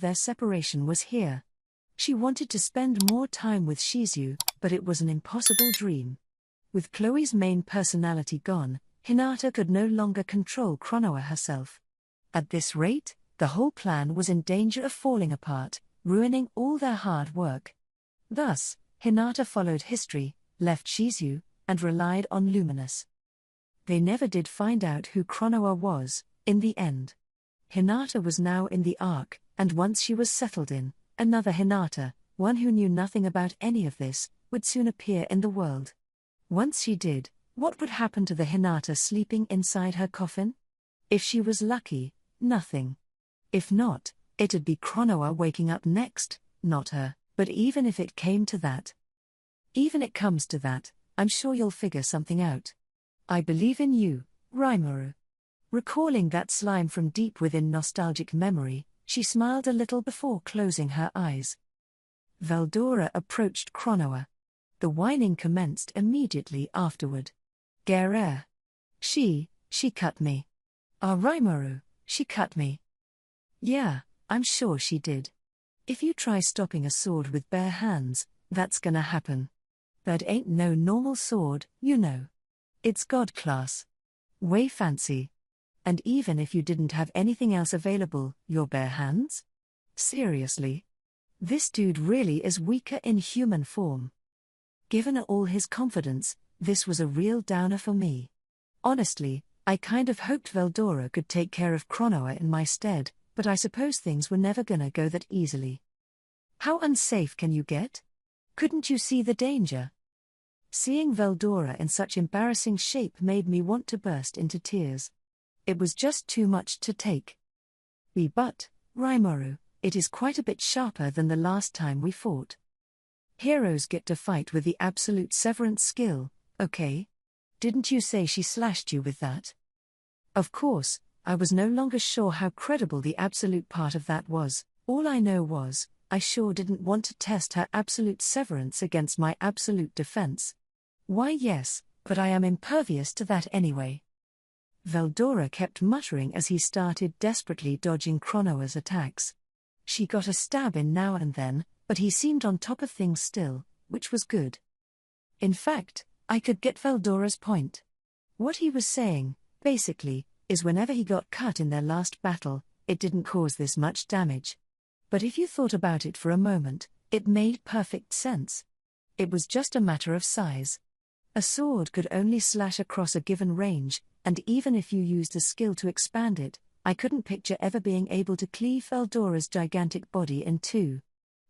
their separation was here. She wanted to spend more time with Shizu, but it was an impossible dream. With Chloe's main personality gone, Hinata could no longer control Chronoa herself. At this rate, the whole plan was in danger of falling apart, ruining all their hard work. Thus, Hinata followed history, left Shizu, and relied on Luminous. They never did find out who Chronoa was, in the end. Hinata was now in the Ark, and once she was settled in, another Hinata, one who knew nothing about any of this, would soon appear in the world. Once she did, what would happen to the Hinata sleeping inside her coffin? If she was lucky, nothing. If not, it'd be Chronoa waking up next, not her, but even if it came to that. Even it comes to that, I'm sure you'll figure something out. I believe in you, Rimuru. Recalling that slime from deep within nostalgic memory, she smiled a little before closing her eyes. Veldora approached Chronoa. The whining commenced immediately afterward. Gerer. She cut me. Ah, Rimuru, she cut me. Yeah, I'm sure she did. If you try stopping a sword with bare hands, that's gonna happen. That ain't no normal sword, you know. It's God class. Way fancy. And even if you didn't have anything else available, your bare hands? Seriously? This dude really is weaker in human form. Given all his confidence, this was a real downer for me. Honestly, I kind of hoped Veldora could take care of Chronoa in my stead, but I suppose things were never gonna go that easily. How unsafe can you get? Couldn't you see the danger? Seeing Veldora in such embarrassing shape made me want to burst into tears. It was just too much to take. But, Rimuru, it is quite a bit sharper than the last time we fought. Heroes get to fight with the absolute severance skill, okay? Didn't you say she slashed you with that? Of course, I was no longer sure how credible the absolute part of that was. All I know was, I sure didn't want to test her absolute severance against my absolute defense. Why yes, but I am impervious to that anyway. Veldora kept muttering as he started desperately dodging Chronoa's attacks. She got a stab in now and then, but he seemed on top of things still, which was good. In fact, I could get Veldora's point. What he was saying, basically, is whenever he got cut in their last battle, it didn't cause this much damage. But if you thought about it for a moment, it made perfect sense. It was just a matter of size. A sword could only slash across a given range, and even if you used a skill to expand it, I couldn't picture ever being able to cleave Veldora's gigantic body in two.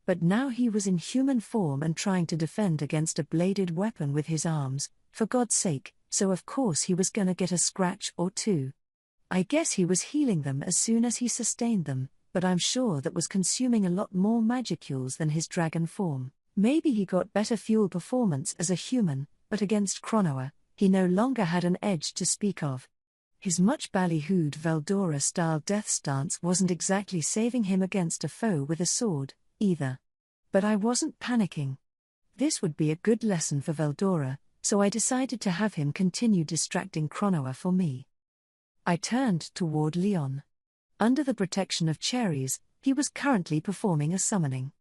But now he was in human form and trying to defend against a bladed weapon with his arms, for God's sake, so of course he was gonna get a scratch or two. I guess he was healing them as soon as he sustained them, but I'm sure that was consuming a lot more magicules than his dragon form. Maybe he got better fuel performance as a human, but against Chronoa, he no longer had an edge to speak of. His much ballyhooed Veldora-style death stance wasn't exactly saving him against a foe with a sword, either. But I wasn't panicking. This would be a good lesson for Veldora, so I decided to have him continue distracting Chronoa for me. I turned toward Leon. Under the protection of cherries, he was currently performing a summoning.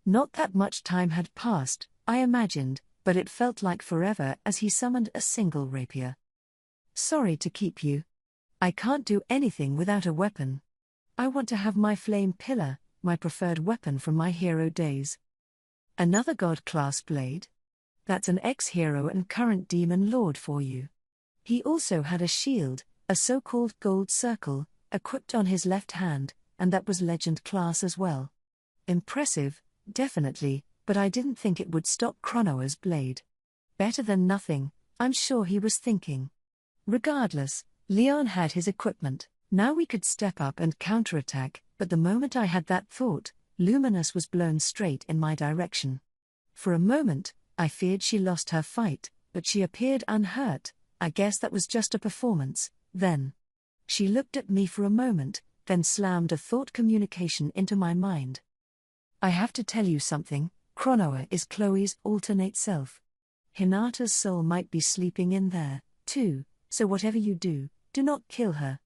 Not that much time had passed, I imagined, but it felt like forever as he summoned a single rapier. Sorry to keep you. I can't do anything without a weapon. I want to have my flame pillar, my preferred weapon from my hero days. Another god-class blade? That's an ex-hero and current demon lord for you. He also had a shield, a so-called gold circle, equipped on his left hand, and that was legend class as well. Impressive, definitely, but I didn't think it would stop Chronoa's blade. Better than nothing, I'm sure he was thinking. Regardless, Leon had his equipment. Now we could step up and counterattack, but the moment I had that thought, Luminous was blown straight in my direction. For a moment, I feared she lost her fight, but she appeared unhurt. I guess that was just a performance. Then she looked at me for a moment, then slammed a thought communication into my mind. I have to tell you something, Chronoa is Chloe's alternate self. Hinata's soul might be sleeping in there, too, so whatever you do, do not kill her.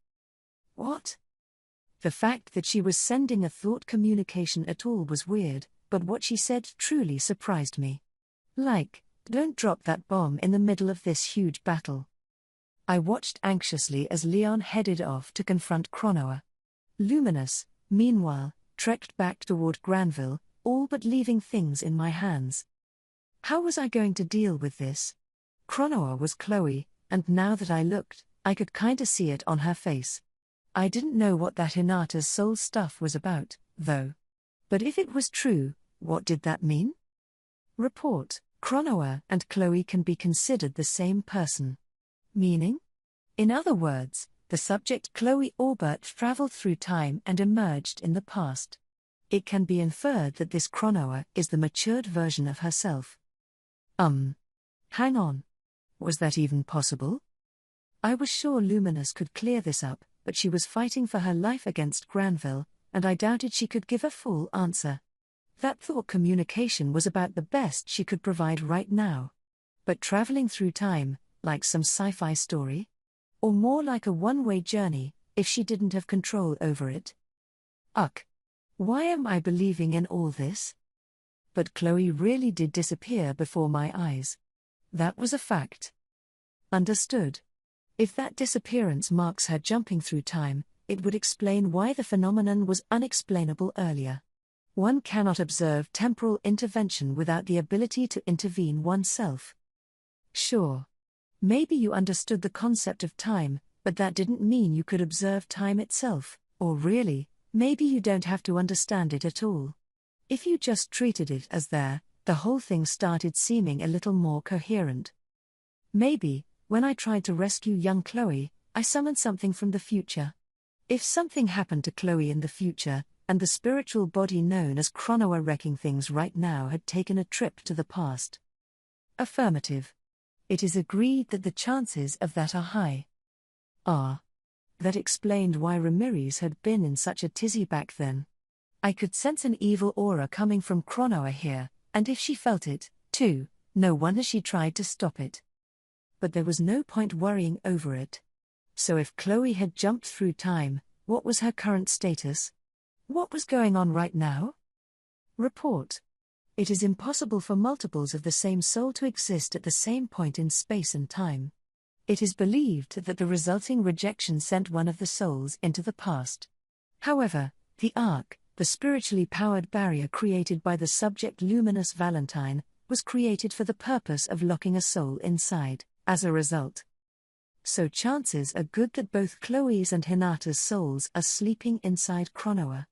What? The fact that she was sending a thought communication at all was weird, but what she said truly surprised me. Like, don't drop that bomb in the middle of this huge battle. I watched anxiously as Leon headed off to confront Cronoa. Luminous, meanwhile, trekked back toward Granville, all but leaving things in my hands. How was I going to deal with this? Cronoa was Chloe, and now that I looked, I could kinda see it on her face. I didn't know what that Hinata's soul stuff was about, though. But if it was true, what did that mean? Report: Cronoa and Chloe can be considered the same person. Meaning? In other words, the subject Chloe Orbert traveled through time and emerged in the past. It can be inferred that this Cronoa is the matured version of herself. Hang on. Was that even possible? I was sure Luminous could clear this up, but she was fighting for her life against Granville, and I doubted she could give a full answer. That thought communication was about the best she could provide right now. But traveling through time, like some sci-fi story? Or more like a one-way journey, if she didn't have control over it? Ugh. Why am I believing in all this? But Chloe really did disappear before my eyes. That was a fact. Understood. If that disappearance marks her jumping through time, it would explain why the phenomenon was unexplainable earlier. One cannot observe temporal intervention without the ability to intervene oneself. Sure. Maybe you understood the concept of time, but that didn't mean you could observe time itself, or really, maybe you don't have to understand it at all. If you just treated it as there, the whole thing started seeming a little more coherent. Maybe, when I tried to rescue young Chloe, I summoned something from the future. If something happened to Chloe in the future, and the spiritual body known as Cronoa wrecking things right now had taken a trip to the past. Affirmative. It is agreed that the chances of that are high. That explained why Ramirez had been in such a tizzy back then. I could sense an evil aura coming from Cronoa here, and if she felt it, too, no wonder she tried to stop it. But there was no point worrying over it. So if Chloe had jumped through time, what was her current status? What was going on right now? Report. It is impossible for multiples of the same soul to exist at the same point in space and time. It is believed that the resulting rejection sent one of the souls into the past. However, the arc, the spiritually powered barrier created by the subject Luminous Valentine, was created for the purpose of locking a soul inside, as a result. So chances are good that both Chloe's and Hinata's souls are sleeping inside Cronoa.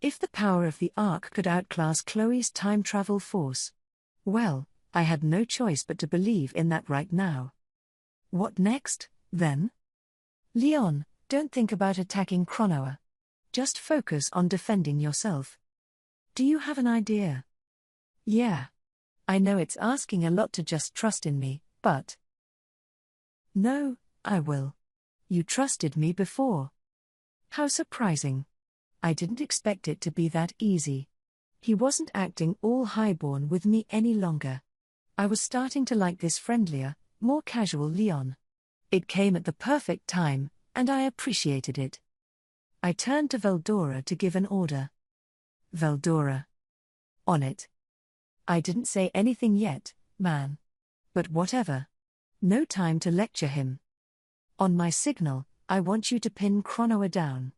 If the power of the arc could outclass Chloe's time travel force, well, I had no choice but to believe in that right now. What next, then? Leon, don't think about attacking Cronoa. Just focus on defending yourself. Do you have an idea? Yeah. I know it's asking a lot to just trust in me, but... No, I will. You trusted me before. How surprising. I didn't expect it to be that easy. He wasn't acting all highborn with me any longer. I was starting to like this friendlier, more casual Leon. It came at the perfect time, and I appreciated it. I turned to Veldora to give an order. Veldora. On it. I didn't say anything yet, man. But whatever. No time to lecture him. On my signal, I want you to pin Cronoa down.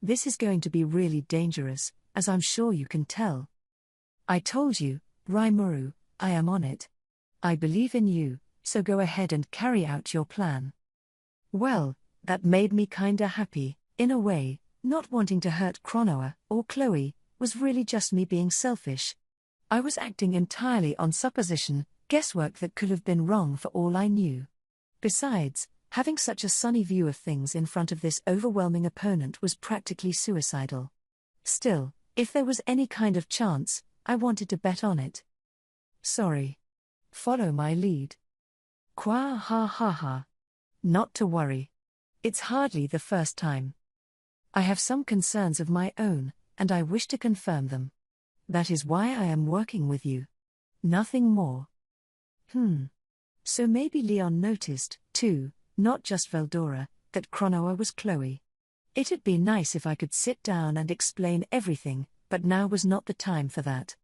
This is going to be really dangerous, as I'm sure you can tell. I told you, Rimuru, I am on it. I believe in you, so go ahead and carry out your plan. Well, that made me kinda happy, in a way. Not wanting to hurt Cronoa, or Chloe, was really just me being selfish. I was acting entirely on supposition, guesswork that could have been wrong for all I knew. Besides, having such a sunny view of things in front of this overwhelming opponent was practically suicidal. Still, if there was any kind of chance, I wanted to bet on it. Sorry. Follow my lead. Qua ha ha ha. Not to worry. It's hardly the first time. I have some concerns of my own, and I wish to confirm them. That is why I am working with you. Nothing more. So maybe Leon noticed, too, not just Veldora, that Cronoa was Chloe. It'd be nice if I could sit down and explain everything, but now was not the time for that.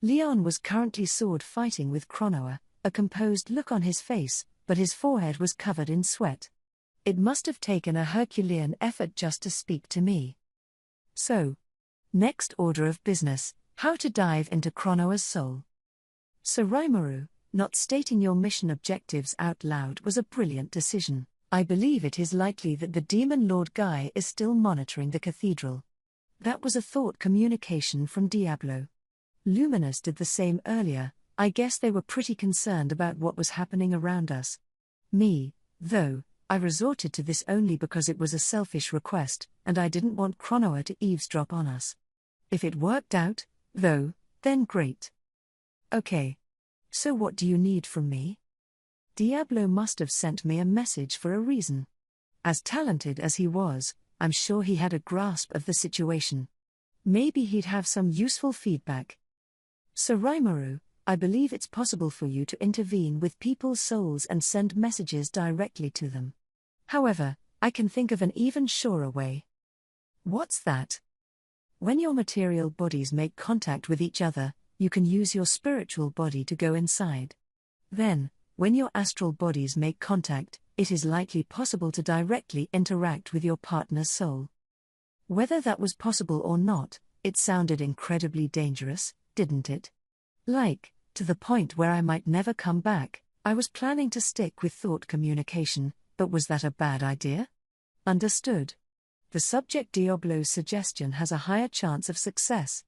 Leon was currently sword fighting with Cronoa, a composed look on his face, but his forehead was covered in sweat. It must have taken a Herculean effort just to speak to me. So, next order of business, how to dive into Cronoa's soul. Sir Rimuru, not stating your mission objectives out loud was a brilliant decision. I believe it is likely that the Demon Lord Guy is still monitoring the cathedral. That was a thought communication from Diablo. Luminous did the same earlier. I guess they were pretty concerned about what was happening around us. Me, though, I resorted to this only because it was a selfish request, and I didn't want Cronoa to eavesdrop on us. If it worked out, though, then great. Okay. So what do you need from me? Diablo must have sent me a message for a reason. As talented as he was, I'm sure he had a grasp of the situation. Maybe he'd have some useful feedback. Sir Rimuru, I believe it's possible for you to intervene with people's souls and send messages directly to them. However, I can think of an even surer way. What's that? When your material bodies make contact with each other, you can use your spiritual body to go inside. Then, when your astral bodies make contact, it is likely possible to directly interact with your partner's soul. Whether that was possible or not, it sounded incredibly dangerous, didn't it? Like, to the point where I might never come back. I was planning to stick with thought communication, but was that a bad idea? Understood. The subject Diablo's suggestion has a higher chance of success.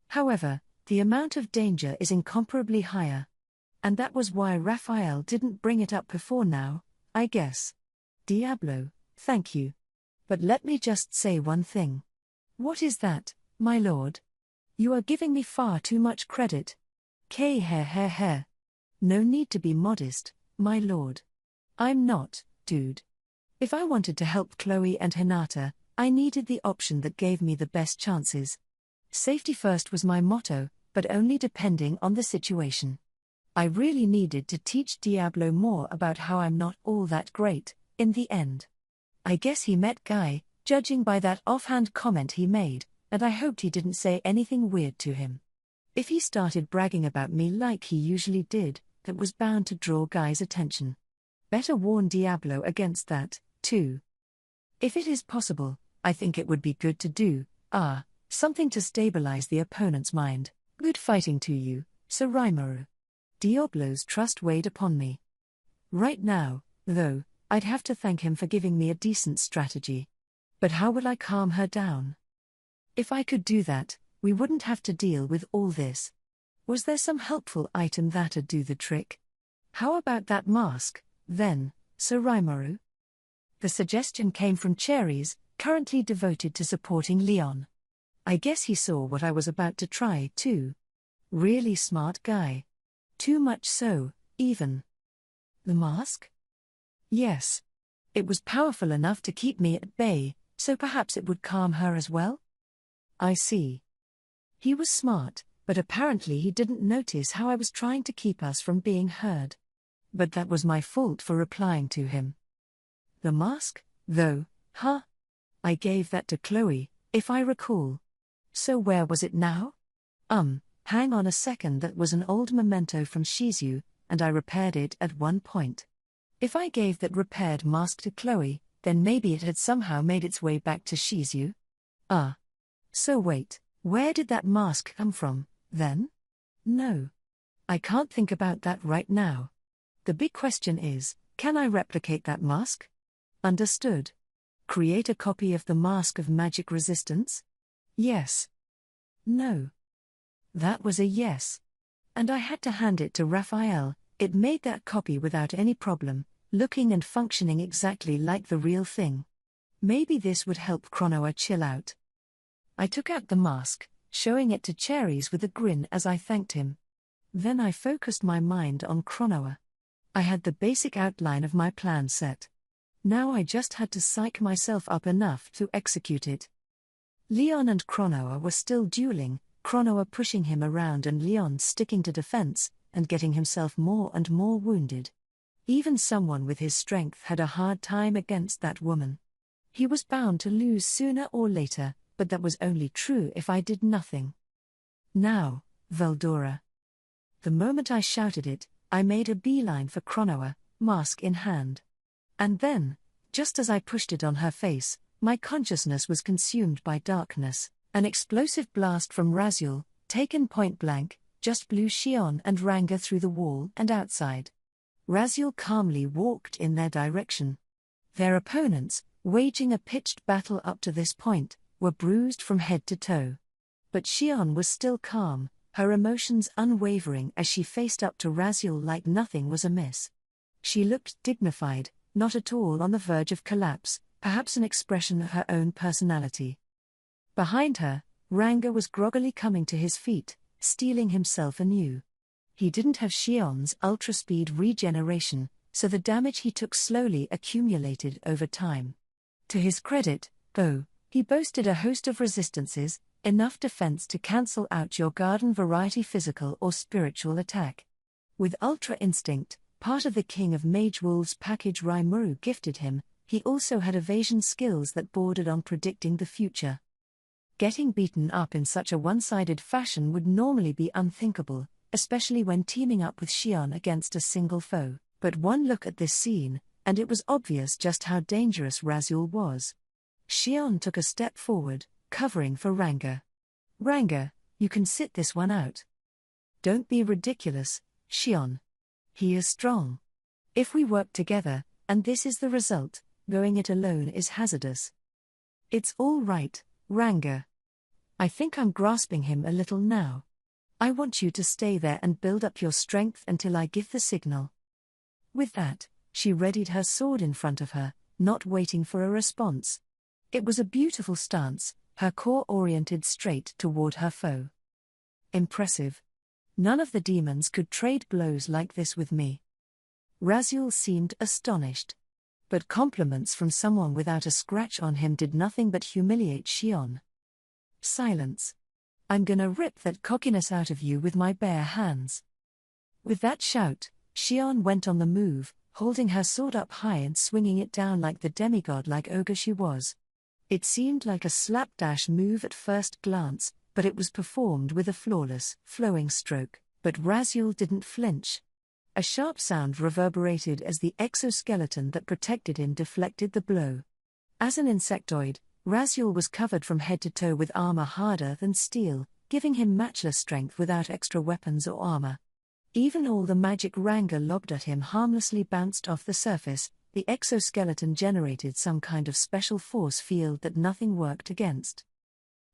However, the amount of danger is incomparably higher. And that was why Raphael didn't bring it up before now, I guess. Diablo, thank you. But let me just say one thing. What is that, my lord? You are giving me far too much credit. No need to be modest, my lord. I'm not, dude. If I wanted to help Chloe and Hinata, I needed the option that gave me the best chances. Safety first was my motto, but only depending on the situation. I really needed to teach Diablo more about how I'm not all that great, in the end. I guess he met Guy, judging by that offhand comment he made, and I hoped he didn't say anything weird to him. If he started bragging about me like he usually did, that was bound to draw Guy's attention. Better warn Diablo against that, too. If it is possible, I think it would be good to do, something to stabilize the opponent's mind. Good fighting to you, Sir Rimuru. Diablo's trust weighed upon me. Right now, though, I'd have to thank him for giving me a decent strategy. But how would I calm her down? If I could do that, we wouldn't have to deal with all this. Was there some helpful item that'd do the trick? How about that mask, then, Sir Rimuru? The suggestion came from Cherries, currently devoted to supporting Leon. I guess he saw what I was about to try, too. Really smart guy. Too much so, even. The mask? Yes. It was powerful enough to keep me at bay, so perhaps it would calm her as well? I see. He was smart, but apparently he didn't notice how I was trying to keep us from being heard. But that was my fault for replying to him. The mask, though, huh? I gave that to Chloe, if I recall. So where was it now? Hang on a second, that was an old memento from Shizu, and I repaired it at one point. If I gave that repaired mask to Chloe, then maybe it had somehow made its way back to Shizu. So wait, where did that mask come from, then? No. I can't think about that right now. The big question is, can I replicate that mask? Understood. Create a copy of the Mask of Magic Resistance? Yes. No. That was a yes. And I had to hand it to Raphael. It made that copy without any problem, looking and functioning exactly like the real thing. Maybe this would help Cronoa chill out. I took out the mask, showing it to Cherries with a grin as I thanked him. Then I focused my mind on Cronoa. I had the basic outline of my plan set. Now I just had to psych myself up enough to execute it. Leon and Cronoa were still dueling, Cronoa pushing him around and Leon sticking to defense, and getting himself more and more wounded. Even someone with his strength had a hard time against that woman. He was bound to lose sooner or later, but that was only true if I did nothing. Now, Veldora. The moment I shouted it, I made a beeline for Cronoa, mask in hand. And then, just as I pushed it on her face, my consciousness was consumed by darkness. An explosive blast from Raziel, taken point blank, just blew Shion and Ranga through the wall and outside. Raziel calmly walked in their direction. Their opponents, waging a pitched battle up to this point, were bruised from head to toe. But Shion was still calm, her emotions unwavering as she faced up to Raziel like nothing was amiss. She looked dignified, not at all on the verge of collapse, perhaps an expression of her own personality. Behind her, Ranga was groggily coming to his feet, steeling himself anew. He didn't have Shion's ultra-speed regeneration, so the damage he took slowly accumulated over time. To his credit, though, he boasted a host of resistances, enough defense to cancel out your garden variety physical or spiritual attack. With Ultra Instinct, part of the King of Mage Wolves package Rimuru gifted him, he also had evasion skills that bordered on predicting the future. Getting beaten up in such a one-sided fashion would normally be unthinkable, especially when teaming up with Shion against a single foe, but one look at this scene, and it was obvious just how dangerous Raziel was. Shion took a step forward, covering for Ranga. Ranga, you can sit this one out. Don't be ridiculous, Shion. He is strong. If we work together, and this is the result, going it alone is hazardous. It's all right, Ranga. I think I'm grasping him a little now. I want you to stay there and build up your strength until I give the signal. With that, she readied her sword in front of her, not waiting for a response. It was a beautiful stance, her core oriented straight toward her foe. Impressive. None of the demons could trade blows like this with me. Raziel seemed astonished. But compliments from someone without a scratch on him did nothing but humiliate Shion. Silence. I'm gonna rip that cockiness out of you with my bare hands. With that shout, Shion went on the move, holding her sword up high and swinging it down like the demigod-like ogre she was. It seemed like a slapdash move at first glance, but it was performed with a flawless, flowing stroke. But Raziel didn't flinch. A sharp sound reverberated as the exoskeleton that protected him deflected the blow. As an insectoid, Raziel was covered from head to toe with armor harder than steel, giving him matchless strength without extra weapons or armor. Even all the magic Ranga lobbed at him harmlessly bounced off the surface. The exoskeleton generated some kind of special force field that nothing worked against.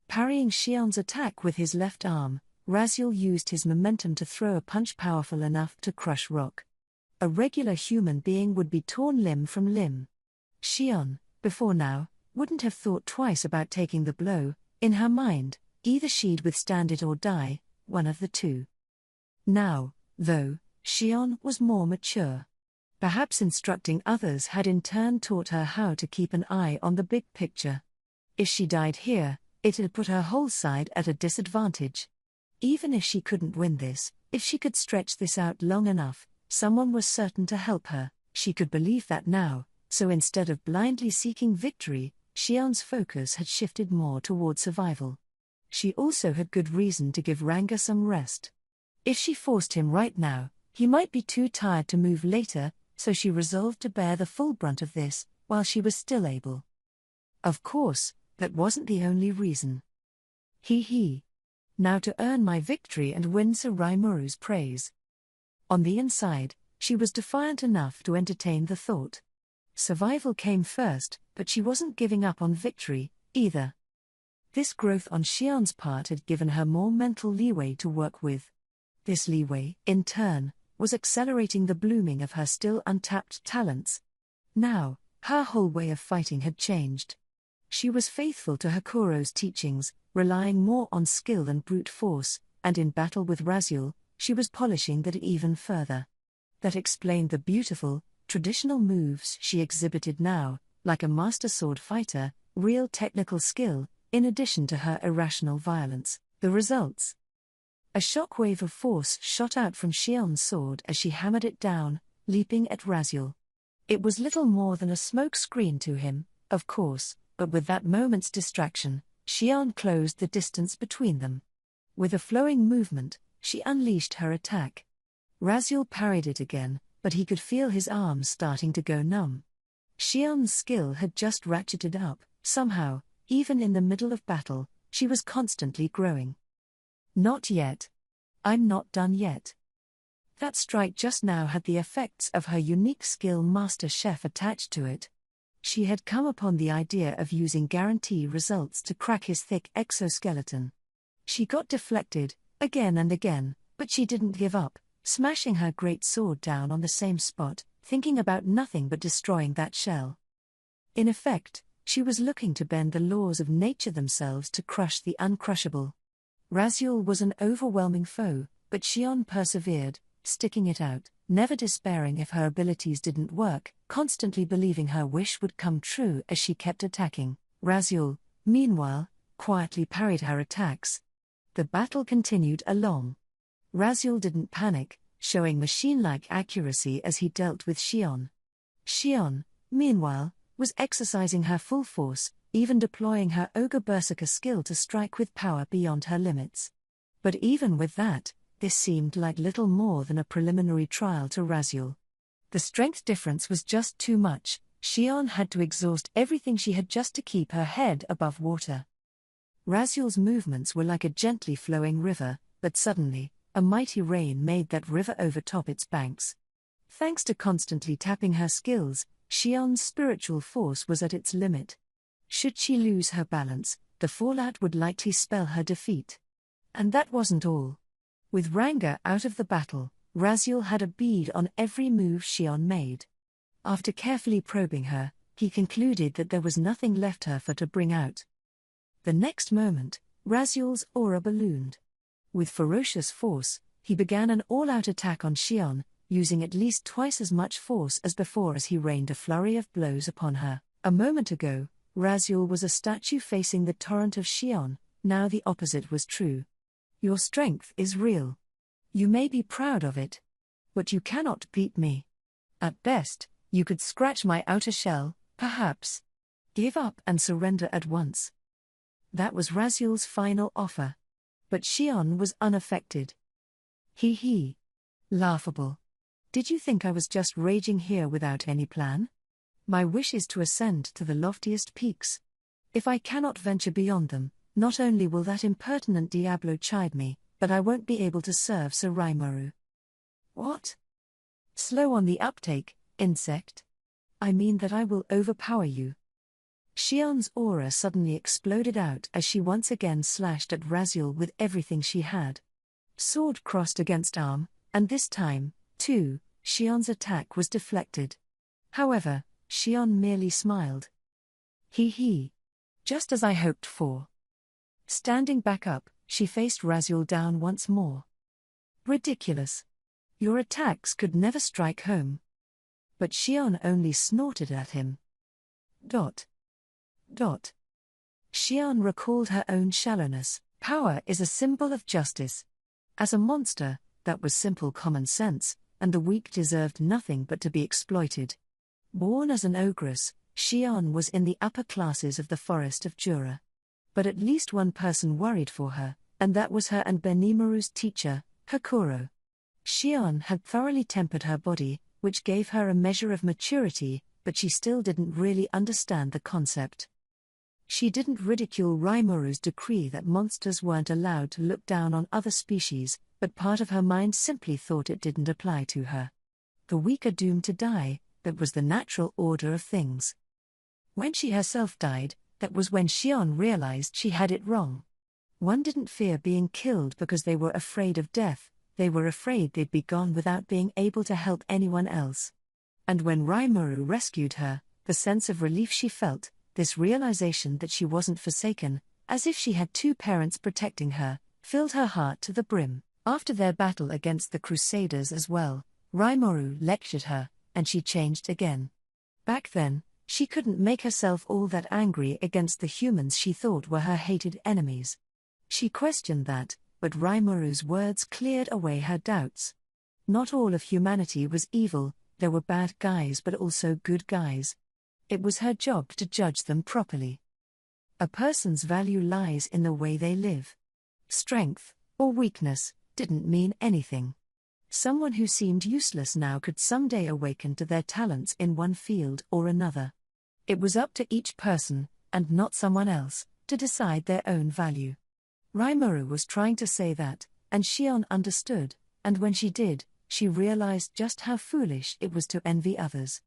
Parrying Shion's attack with his left arm, Raziel used his momentum to throw a punch powerful enough to crush rock. A regular human being would be torn limb from limb. Shion, before now, wouldn't have thought twice about taking the blow. In her mind, either she'd withstand it or die, one of the two. Now, though, Shion was more mature. Perhaps instructing others had in turn taught her how to keep an eye on the big picture. If she died here, it'd put her whole side at a disadvantage. Even if she couldn't win this, if she could stretch this out long enough, someone was certain to help her. She could believe that now, so instead of blindly seeking victory, Shion's focus had shifted more toward survival. She also had good reason to give Ranga some rest. If she forced him right now, he might be too tired to move later, so she resolved to bear the full brunt of this, while she was still able. Of course, that wasn't the only reason. Now to earn my victory and win Sir Rimuru's praise. On the inside, she was defiant enough to entertain the thought. Survival came first, but she wasn't giving up on victory, either. This growth on Shion's part had given her more mental leeway to work with. This leeway, in turn, was accelerating the blooming of her still untapped talents. Now, her whole way of fighting had changed. She was faithful to Hakuro's teachings, relying more on skill than brute force, and in battle with Raziel, she was polishing that even further. That explained the beautiful, traditional moves she exhibited now, like a master sword fighter, real technical skill, in addition to her irrational violence. The results. A shockwave of force shot out from Shion's sword as she hammered it down, leaping at Raziel. It was little more than a smoke screen to him, of course, but with that moment's distraction, Xian closed the distance between them. With a flowing movement, she unleashed her attack. Raziel parried it again, but he could feel his arms starting to go numb. Xian's skill had just ratcheted up, somehow, even in the middle of battle, she was constantly growing. Not yet. I'm not done yet. That strike just now had the effects of her unique skill Master Chef attached to it. She had come upon the idea of using guarantee results to crack his thick exoskeleton. She got deflected, again and again, but she didn't give up, smashing her great sword down on the same spot, thinking about nothing but destroying that shell. In effect, she was looking to bend the laws of nature themselves to crush the uncrushable. Raziel was an overwhelming foe, but Xian persevered, sticking it out, never despairing if her abilities didn't work, constantly believing her wish would come true as she kept attacking. Raziel, meanwhile, quietly parried her attacks. The battle continued along. Raziel didn't panic, showing machine-like accuracy as he dealt with Xian. Xian, meanwhile, was exercising her full force, even deploying her Ogre Berserker skill to strike with power beyond her limits. But even with that, this seemed like little more than a preliminary trial to Raziel. The strength difference was just too much. Xian had to exhaust everything she had just to keep her head above water. Raziel's movements were like a gently flowing river, but suddenly, a mighty rain made that river overtop its banks. Thanks to constantly tapping her skills, Xian's spiritual force was at its limit. Should she lose her balance, the fallout would likely spell her defeat. And that wasn't all. With Ranga out of the battle, Raziel had a bead on every move Xian made. After carefully probing her, he concluded that there was nothing left her for to bring out. The next moment, Raziel's aura ballooned. With ferocious force, he began an all-out attack on Xian, using at least twice as much force as before as he rained a flurry of blows upon her. A moment ago, Raziel was a statue facing the torrent of Xian, now the opposite was true. Your strength is real. You may be proud of it. But you cannot beat me. At best, you could scratch my outer shell, perhaps. Give up and surrender at once. That was Raziel's final offer. But Xian was unaffected. He. Laughable. Did you think I was just raging here without any plan? My wish is to ascend to the loftiest peaks. If I cannot venture beyond them, not only will that impertinent Diablo chide me, but I won't be able to serve Sir Rimuru. What? Slow on the uptake, insect? I mean that I will overpower you. Xian's aura suddenly exploded out as she once again slashed at Raziel with everything she had. Sword crossed against arm, and this time, too, Xian's attack was deflected. However, Xian merely smiled. He. Just as I hoped for. Standing back up, she faced Raziel down once more. Ridiculous. Your attacks could never strike home. But Xian only snorted at him. Xian recalled her own shallowness. Power is a symbol of justice. As a monster, that was simple common sense, and the weak deserved nothing but to be exploited. Born as an ogress, Xian was in the upper classes of the forest of Jura. But at least one person worried for her, and that was her and Benimaru's teacher, Hakuro. Xian had thoroughly tempered her body, which gave her a measure of maturity, but she still didn't really understand the concept. She didn't ridicule Rimuru's decree that monsters weren't allowed to look down on other species, but part of her mind simply thought it didn't apply to her. The weak are doomed to die, that was the natural order of things. When she herself died, that was when Xian realized she had it wrong. One didn't fear being killed because they were afraid of death, they were afraid they'd be gone without being able to help anyone else. And when Rimuru rescued her, the sense of relief she felt, this realization that she wasn't forsaken, as if she had two parents protecting her, filled her heart to the brim. After their battle against the Crusaders as well, Rimuru lectured her, and she changed again. Back then, she couldn't make herself all that angry against the humans she thought were her hated enemies. She questioned that, but Rimuru's words cleared away her doubts. Not all of humanity was evil, there were bad guys but also good guys. It was her job to judge them properly. A person's value lies in the way they live. Strength, or weakness, didn't mean anything. Someone who seemed useless now could someday awaken to their talents in one field or another. It was up to each person, and not someone else, to decide their own value. Rimuru was trying to say that, and Shion understood, and when she did, she realized just how foolish it was to envy others.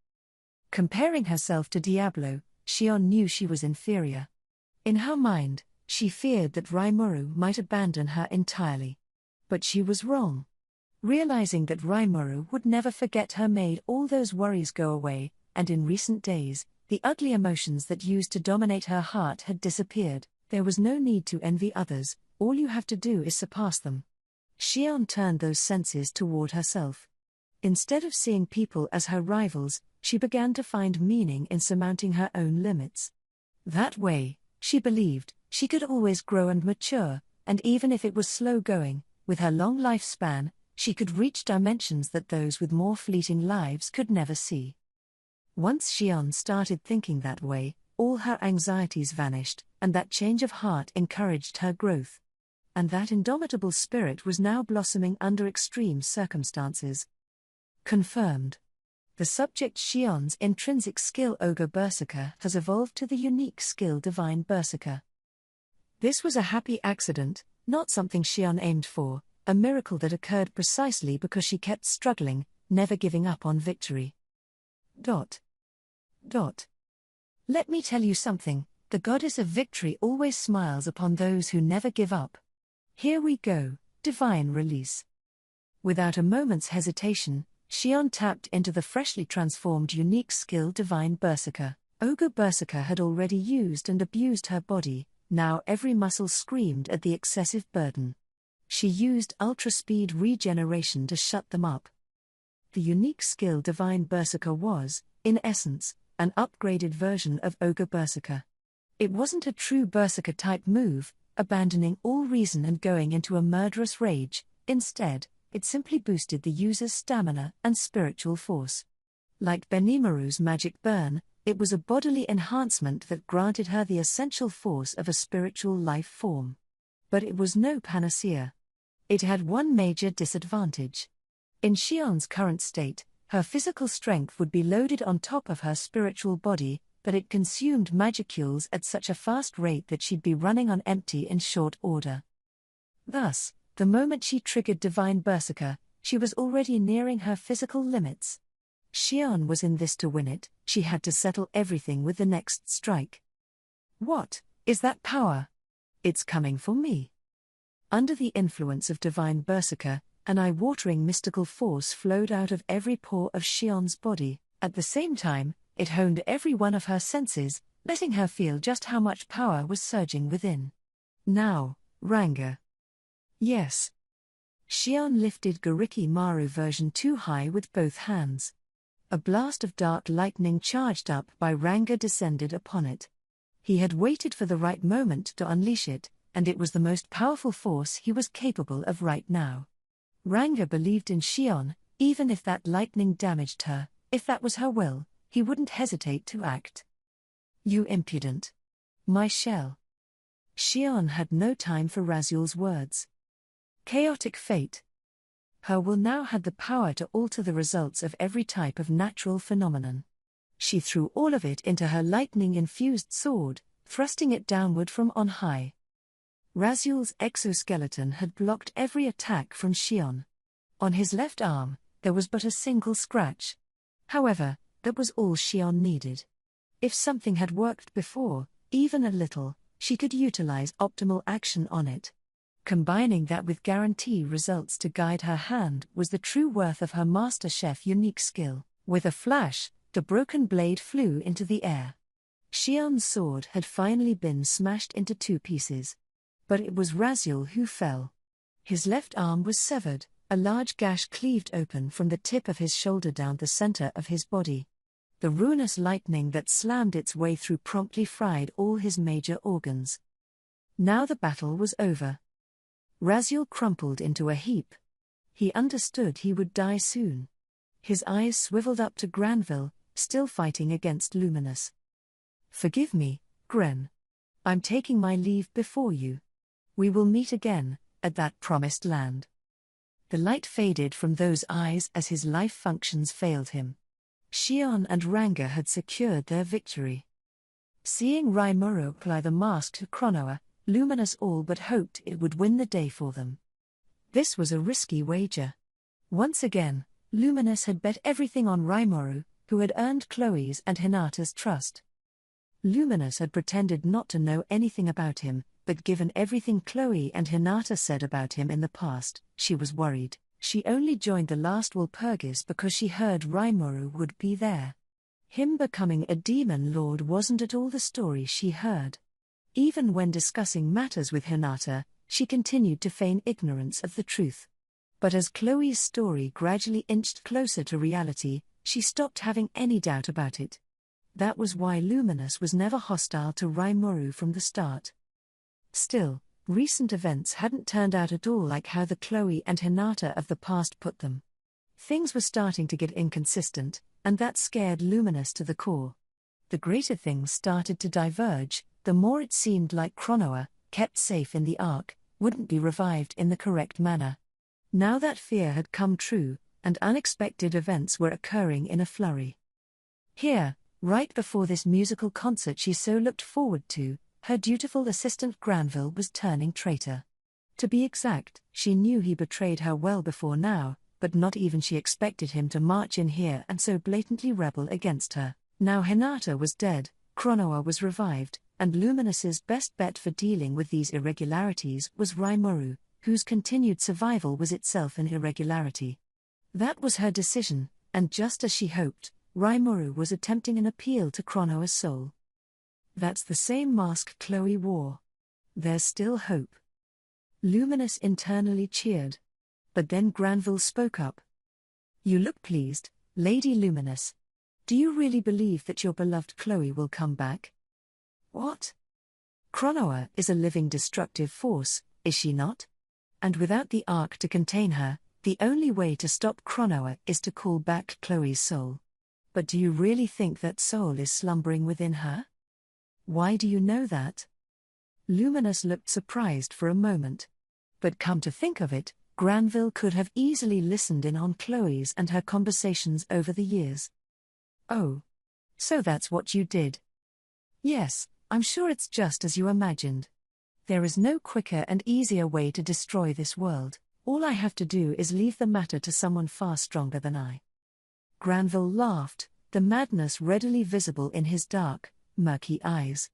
Comparing herself to Diablo, Shion knew she was inferior. In her mind, she feared that Rimuru might abandon her entirely. But she was wrong. Realizing that Rimuru would never forget her made all those worries go away, and in recent days, the ugly emotions that used to dominate her heart had disappeared. There was no need to envy others, all you have to do is surpass them. Shion turned those senses toward herself. Instead of seeing people as her rivals, she began to find meaning in surmounting her own limits. That way, she believed, she could always grow and mature, and even if it was slow going, with her long lifespan, she could reach dimensions that those with more fleeting lives could never see. Once Shion started thinking that way, all her anxieties vanished, and that change of heart encouraged her growth. And that indomitable spirit was now blossoming under extreme circumstances. Confirmed. The subject Shion's intrinsic skill Ogre Berserker has evolved to the unique skill Divine Berserker. This was a happy accident, not something Shion aimed for, a miracle that occurred precisely because she kept struggling, never giving up on victory. Let me tell you something, the goddess of victory always smiles upon those who never give up. Here we go, divine release. Without a moment's hesitation, Shion tapped into the freshly transformed unique skill Divine Berserker. Ogre Berserker had already used and abused her body, now every muscle screamed at the excessive burden. She used ultra-speed regeneration to shut them up. The unique skill Divine Berserker was, in essence, an upgraded version of Ogre Berserker. It wasn't a true Berserker-type move, abandoning all reason and going into a murderous rage. Instead, it simply boosted the user's stamina and spiritual force. Like Benimaru's magic burn, it was a bodily enhancement that granted her the essential force of a spiritual life form. But it was no panacea. It had one major disadvantage. In Shion's current state, her physical strength would be loaded on top of her spiritual body, but it consumed magicules at such a fast rate that she'd be running on empty in short order. Thus, the moment she triggered Divine Berserker, she was already nearing her physical limits. Shion was in this to win it, she had to settle everything with the next strike. What is that power? It's coming for me. Under the influence of Divine Berserker, an eye-watering mystical force flowed out of every pore of Shion's body. At the same time, it honed every one of her senses, letting her feel just how much power was surging within. Now, Ranga. Yes. Shion lifted Gariki Maru version 2 high with both hands. A blast of dark lightning charged up by Ranga descended upon it. He had waited for the right moment to unleash it, and it was the most powerful force he was capable of right now. Ranga believed in Shion, even if that lightning damaged her, if that was her will, he wouldn't hesitate to act. You impudent. My shell. Shion had no time for Raziel's words. Chaotic fate. Her will now had the power to alter the results of every type of natural phenomenon. She threw all of it into her lightning-infused sword, thrusting it downward from on high. Raziel's exoskeleton had blocked every attack from Shion. On his left arm, there was but a single scratch. However, that was all Shion needed. If something had worked before, even a little, she could utilize optimal action on it. Combining that with guarantee results to guide her hand was the true worth of her Master Chef unique skill. With a flash, the broken blade flew into the air. Shion's sword had finally been smashed into 2 pieces. But it was Raziel who fell. His left arm was severed, a large gash cleaved open from the tip of his shoulder down the center of his body. The ruinous lightning that slammed its way through promptly fried all his major organs. Now the battle was over. Raziel crumpled into a heap. He understood he would die soon. His eyes swiveled up to Granville, still fighting against Luminous. "Forgive me, Gren. I'm taking my leave before you. We will meet again, at that promised land." The light faded from those eyes as his life functions failed him. Xion and Ranga had secured their victory. Seeing Rimuru apply the mask to Chronoa, Luminous all but hoped it would win the day for them. This was a risky wager. Once again, Luminous had bet everything on Rimuru, who had earned Chloe's and Hinata's trust. Luminous had pretended not to know anything about him, but given everything Chloe and Hinata said about him in the past, she was worried. She only joined the last Walpurgis because she heard Rimuru would be there. Him becoming a demon lord wasn't at all the story she heard. Even when discussing matters with Hinata, she continued to feign ignorance of the truth. But as Chloe's story gradually inched closer to reality, she stopped having any doubt about it. That was why Luminous was never hostile to Rimuru from the start. Still, recent events hadn't turned out at all like how the Chloe and Hinata of the past put them. Things were starting to get inconsistent, and that scared Luminous to the core. The greater things started to diverge, the more it seemed like Chronoa, kept safe in the Ark, wouldn't be revived in the correct manner. Now that fear had come true, and unexpected events were occurring in a flurry. Here, right before this musical concert she so looked forward to, her dutiful assistant Granville was turning traitor. To be exact, she knew he betrayed her well before now, but not even she expected him to march in here and so blatantly rebel against her. Now Hinata was dead, Chronoa was revived, and Luminous's best bet for dealing with these irregularities was Rimuru, whose continued survival was itself an irregularity. That was her decision, and just as she hoped, Rimuru was attempting an appeal to Chronoa's soul. That's the same mask Chloe wore. There's still hope. Luminous internally cheered. But then Granville spoke up. "You look pleased, Lady Luminous. Do you really believe that your beloved Chloe will come back?" "What? Chronoa is a living destructive force, is she not? And without the Ark to contain her, the only way to stop Chronoa is to call back Chloe's soul. But do you really think that soul is slumbering within her? Why do you know that?" Luminous looked surprised for a moment. But come to think of it, Granville could have easily listened in on Chloe's and her conversations over the years. "Oh. So that's what you did?" "Yes, I'm sure it's just as you imagined. There is no quicker and easier way to destroy this world. All I have to do is leave the matter to someone far stronger than I." Granville laughed, the madness readily visible in his dark, murky eyes.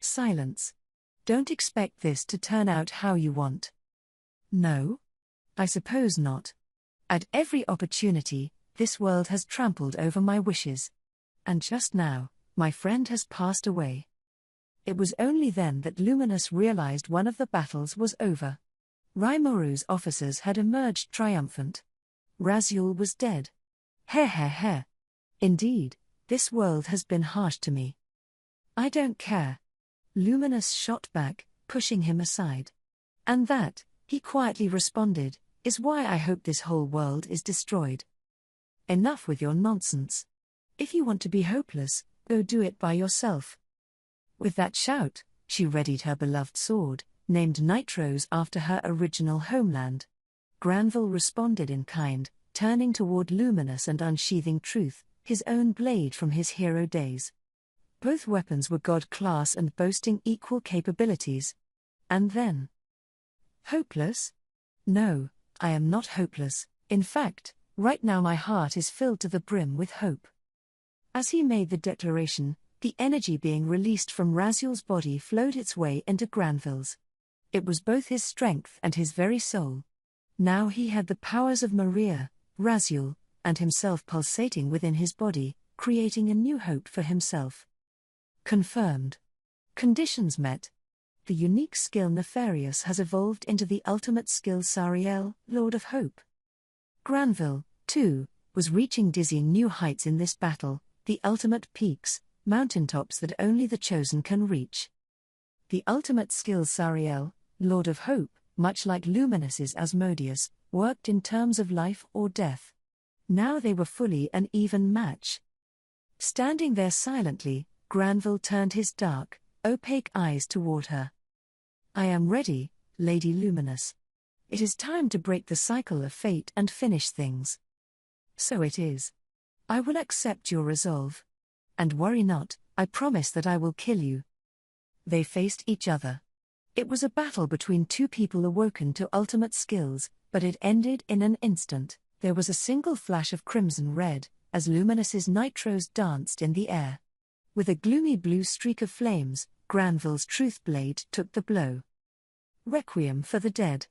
"Silence. Don't expect this to turn out how you want." "No? I suppose not. At every opportunity, this world has trampled over my wishes. And just now, my friend has passed away." It was only then that Luminous realized one of the battles was over. Rimuru's officers had emerged triumphant. Raziel was dead. Heh. Indeed, this world has been harsh to me. "I don't care." Luminous shot back, pushing him aside. "And that," he quietly responded, "is why I hope this whole world is destroyed. Enough with your nonsense. If you want to be hopeless, go do it by yourself." With that shout, she readied her beloved sword, named Nitrose after her original homeland. Granville responded in kind, turning toward Luminous and unsheathing Truth, his own blade from his hero days. Both weapons were god-class and boasting equal capabilities. And then... "Hopeless? No, I am not hopeless. In fact, right now my heart is filled to the brim with hope." As he made the declaration, the energy being released from Raziel's body flowed its way into Granville's. It was both his strength and his very soul. Now he had the powers of Maria, Raziel, and himself pulsating within his body, creating a new hope for himself. Confirmed. Conditions met. The unique skill Nefarious has evolved into the ultimate skill Sariel, Lord of Hope. Granville, too, was reaching dizzying new heights in this battle, the ultimate peaks, mountaintops that only the chosen can reach. The ultimate skill Sariel, Lord of Hope, much like Luminous's Asmodeus, worked in terms of life or death. Now they were fully an even match. Standing there silently, Granville turned his dark, opaque eyes toward her. I am ready, Lady Luminous. It is time to break the cycle of fate and finish things. So it is. I will accept your resolve. And worry not, I promise that I will kill you. They faced each other. It was a battle between two people awoken to ultimate skills, but it ended in an instant. There was a single flash of crimson red, as Luminous's nitros danced in the air. With a gloomy blue streak of flames, Granville's truth blade took the blow. Requiem for the dead.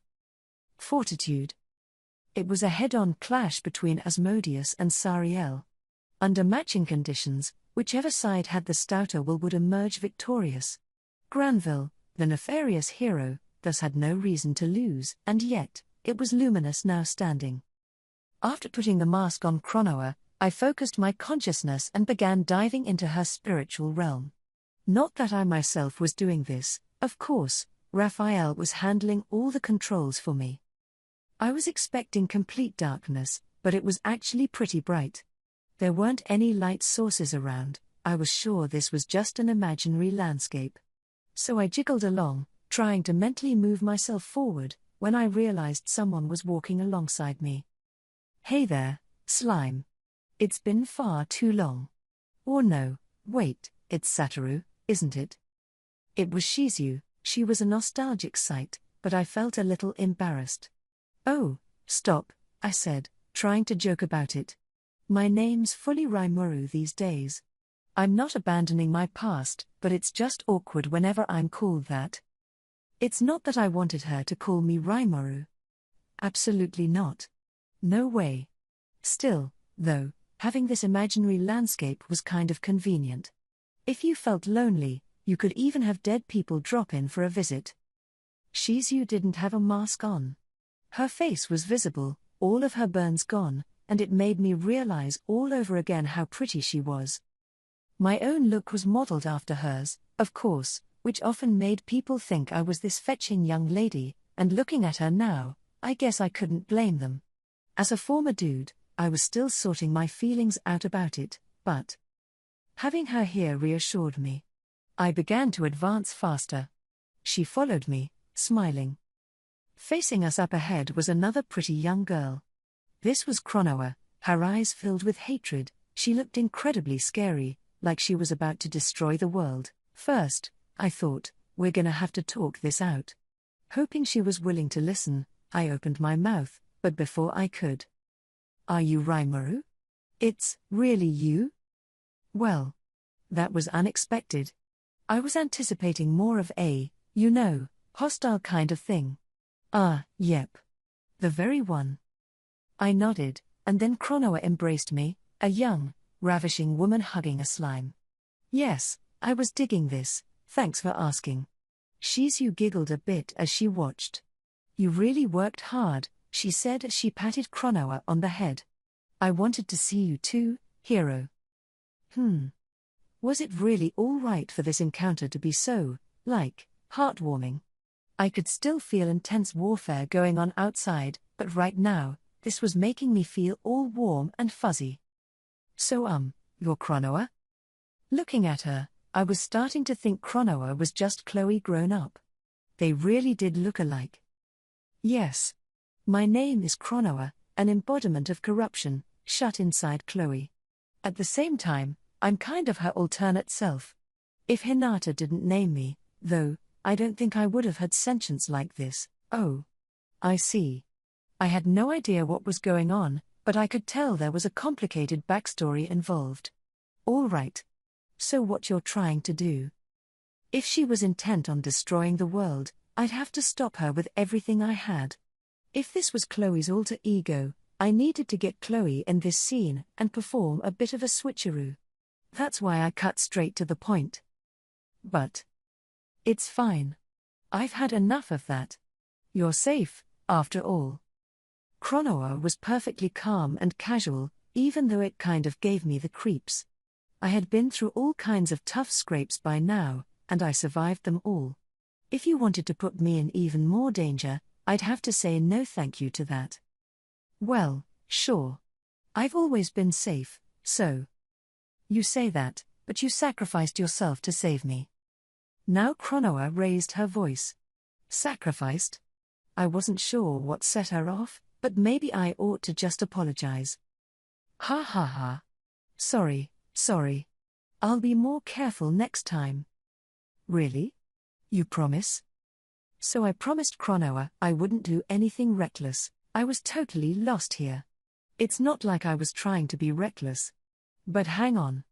Fortitude. It was a head-on clash between Asmodeus and Sariel. Under matching conditions, whichever side had the stouter will would emerge victorious. Granville, the nefarious hero, thus had no reason to lose, and yet, it was Luminous now standing. After putting the mask on Cronoa, I focused my consciousness and began diving into her spiritual realm. Not that I myself was doing this, of course, Raphael was handling all the controls for me. I was expecting complete darkness, but it was actually pretty bright. There weren't any light sources around. I was sure this was just an imaginary landscape. So I jiggled along, trying to mentally move myself forward, when I realized someone was walking alongside me. Hey there, slime. It's been far too long. Or no, wait, it's Satoru, isn't it? It was Shizu. She was a nostalgic sight, but I felt a little embarrassed. Oh, stop, I said, trying to joke about it. My name's fully Rimuru these days. I'm not abandoning my past, but it's just awkward whenever I'm called that. It's not that I wanted her to call me Rimuru. Absolutely not. No way. Still, though, having this imaginary landscape was kind of convenient. If you felt lonely, you could even have dead people drop in for a visit. Shizu didn't have a mask on. Her face was visible, all of her burns gone, and it made me realize all over again how pretty she was. My own look was modeled after hers, of course, which often made people think I was this fetching young lady, and looking at her now, I guess I couldn't blame them. As a former dude, I was still sorting my feelings out about it, but having her here reassured me. I began to advance faster. She followed me, smiling. Facing us up ahead was another pretty young girl. This was Cronoa, her eyes filled with hatred. She looked incredibly scary, like she was about to destroy the world. First, I thought, we're gonna have to talk this out. Hoping she was willing to listen, I opened my mouth, but before I could. Are you Rimuru? It's really you? Well, that was unexpected. I was anticipating more of a, hostile kind of thing. Yep. The very one. I nodded, and then Cronoa embraced me, a young, ravishing woman hugging a slime. Yes, I was digging this, thanks for asking. Shizu giggled a bit as she watched. You really worked hard, she said as she patted Cronoa on the head. I wanted to see you too, hero. Was it really all right for this encounter to be so, heartwarming? I could still feel intense warfare going on outside, but right now, this was making me feel all warm and fuzzy. So you're Cronoa? Looking at her, I was starting to think Cronoa was just Chloe grown up. They really did look alike. Yes. My name is Cronoa, an embodiment of corruption, shut inside Chloe. At the same time, I'm kind of her alternate self. If Hinata didn't name me, though, I don't think I would have had sentience like this. Oh. I see. I had no idea what was going on, but I could tell there was a complicated backstory involved. All right. So what you're trying to do? If she was intent on destroying the world, I'd have to stop her with everything I had. If this was Chloe's alter ego, I needed to get Chloe in this scene and perform a bit of a switcheroo. That's why I cut straight to the point. But it's fine. I've had enough of that. You're safe, after all. Cronoa was perfectly calm and casual, even though it kind of gave me the creeps. I had been through all kinds of tough scrapes by now, and I survived them all. If you wanted to put me in even more danger, I'd have to say no thank you to that. Well, sure. I've always been safe, so. You say that, but you sacrificed yourself to save me. Now Cronoa raised her voice. Sacrificed? I wasn't sure what set her off, but maybe I ought to just apologize. Ha ha ha. Sorry. I'll be more careful next time. Really? You promise? So I promised Cronoa I wouldn't do anything reckless. I was totally lost here. It's not like I was trying to be reckless. But hang on.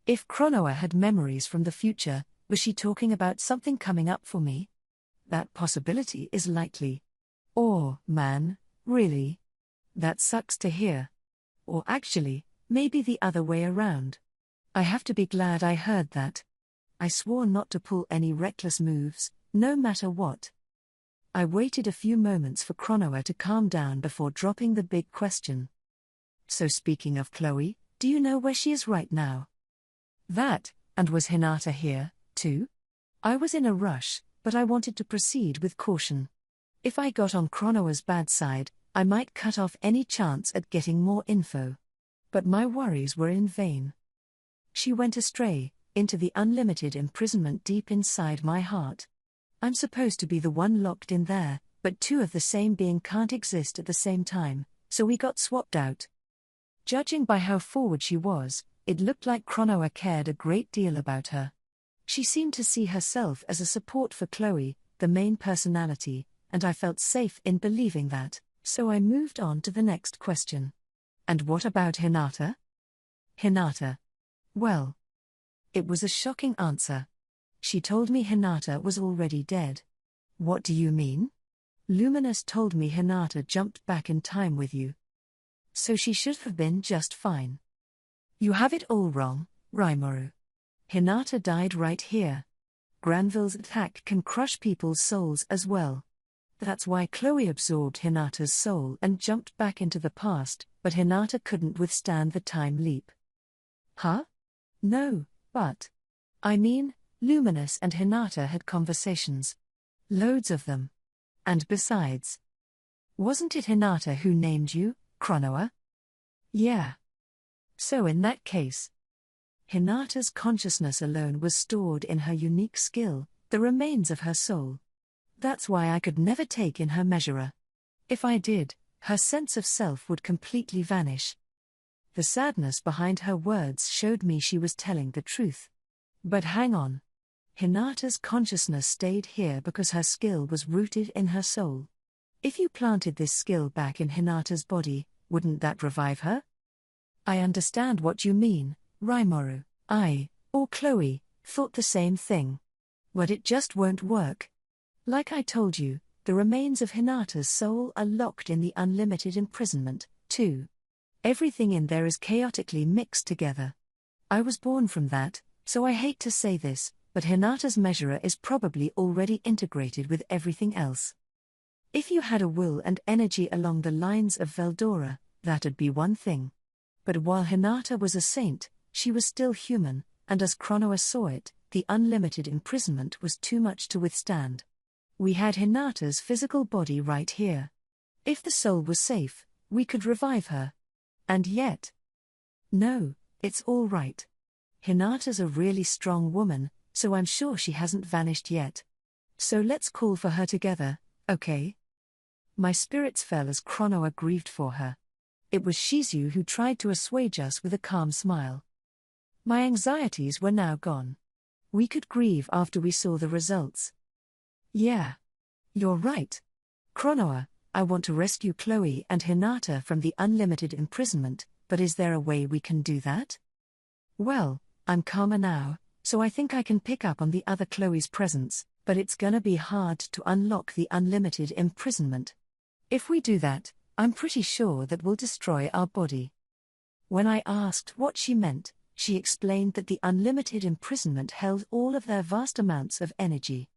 If Cronoa had memories from the future, was she talking about something coming up for me? That possibility is likely. Or, man, really? That sucks to hear. Or actually, maybe the other way around. I have to be glad I heard that. I swore not to pull any reckless moves, no matter what. I waited a few moments for Cronoa to calm down before dropping the big question. So speaking of Chloe, do you know where she is right now? That, and was Hinata here, too? I was in a rush, but I wanted to proceed with caution. If I got on Cronoa's bad side, I might cut off any chance at getting more info. But my worries were in vain. She went astray, into the unlimited imprisonment deep inside my heart. I'm supposed to be the one locked in there, but two of the same being can't exist at the same time, so we got swapped out. Judging by how forward she was, it looked like Cronoa cared a great deal about her. She seemed to see herself as a support for Chloe, the main personality, and I felt safe in believing that, so I moved on to the next question. And what about Hinata? Hinata. Well, it was a shocking answer. She told me Hinata was already dead. What do you mean? Luminous told me Hinata jumped back in time with you. So she should have been just fine. You have it all wrong, Rimuru. Hinata died right here. Granville's attack can crush people's souls as well. That's why Chloe absorbed Hinata's soul and jumped back into the past, but Hinata couldn't withstand the time leap. Huh? No, but... I mean, Luminous and Hinata had conversations. Loads of them. And besides... Wasn't it Hinata who named you, Cronoa? Yeah. So in that case... Hinata's consciousness alone was stored in her unique skill, the remains of her soul. That's why I could never take in her measurer. If I did, her sense of self would completely vanish. The sadness behind her words showed me she was telling the truth. But hang on. Hinata's consciousness stayed here because her skill was rooted in her soul. If you planted this skill back in Hinata's body, wouldn't that revive her? I understand what you mean, Rimuru. I, or Chloe, thought the same thing. But it just won't work. Like I told you, the remains of Hinata's soul are locked in the unlimited imprisonment, too. Everything in there is chaotically mixed together. I was born from that, so I hate to say this, but Hinata's measurer is probably already integrated with everything else. If you had a will and energy along the lines of Veldora, that'd be one thing. But while Hinata was a saint, she was still human, and as Cronoa saw it, the unlimited imprisonment was too much to withstand. We had Hinata's physical body right here. If the soul was safe, we could revive her. And yet... No, it's all right. Hinata's a really strong woman, so I'm sure she hasn't vanished yet. So let's call for her together, okay? My spirits fell as Cronoa grieved for her. It was Shizu who tried to assuage us with a calm smile. My anxieties were now gone. We could grieve after we saw the results. Yeah. You're right. Cronoa, I want to rescue Chloe and Hinata from the unlimited imprisonment, but is there a way we can do that? Well, I'm calmer now, so I think I can pick up on the other Chloe's presence, but it's gonna be hard to unlock the unlimited imprisonment. If we do that, I'm pretty sure that we'll destroy our body. When I asked what she meant, she explained that the unlimited imprisonment held all of their vast amounts of energy.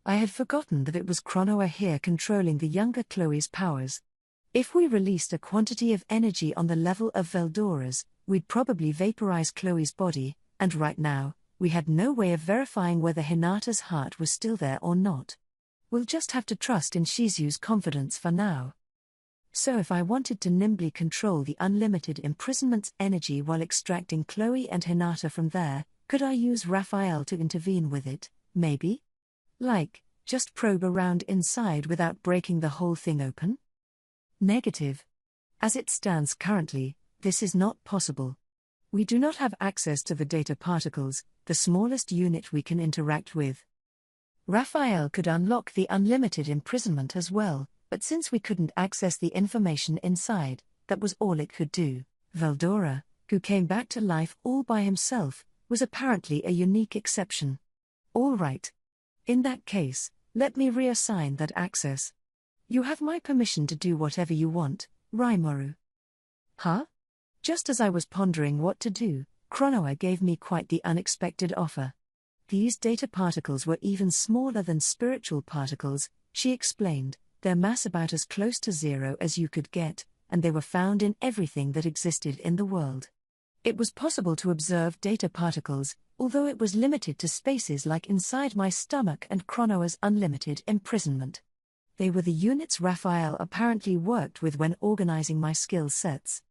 I had forgotten that it was Cronoa here controlling the younger Chloe's powers. If we released a quantity of energy on the level of Veldora's, we'd probably vaporize Chloe's body, and right now, we had no way of verifying whether Hinata's heart was still there or not. We'll just have to trust in Shizu's confidence for now. So if I wanted to nimbly control the unlimited imprisonment's energy while extracting Chloe and Hinata from there, could I use Raphael to intervene with it, maybe? Like, just probe around inside without breaking the whole thing open? Negative. As it stands currently, this is not possible. We do not have access to the data particles, the smallest unit we can interact with. Raphael could unlock the unlimited imprisonment as well, but since we couldn't access the information inside, that was all it could do. Veldora, who came back to life all by himself, was apparently a unique exception. All right. In that case, let me reassign that access. You have my permission to do whatever you want, Rimuru. Huh? Just as I was pondering what to do, Chronoa gave me quite the unexpected offer. These data particles were even smaller than spiritual particles, she explained, their mass about as close to zero as you could get, and they were found in everything that existed in the world. It was possible to observe data particles, although it was limited to spaces like inside my stomach and Chronoa's unlimited imprisonment. They were the units Raphael apparently worked with when organizing my skill sets.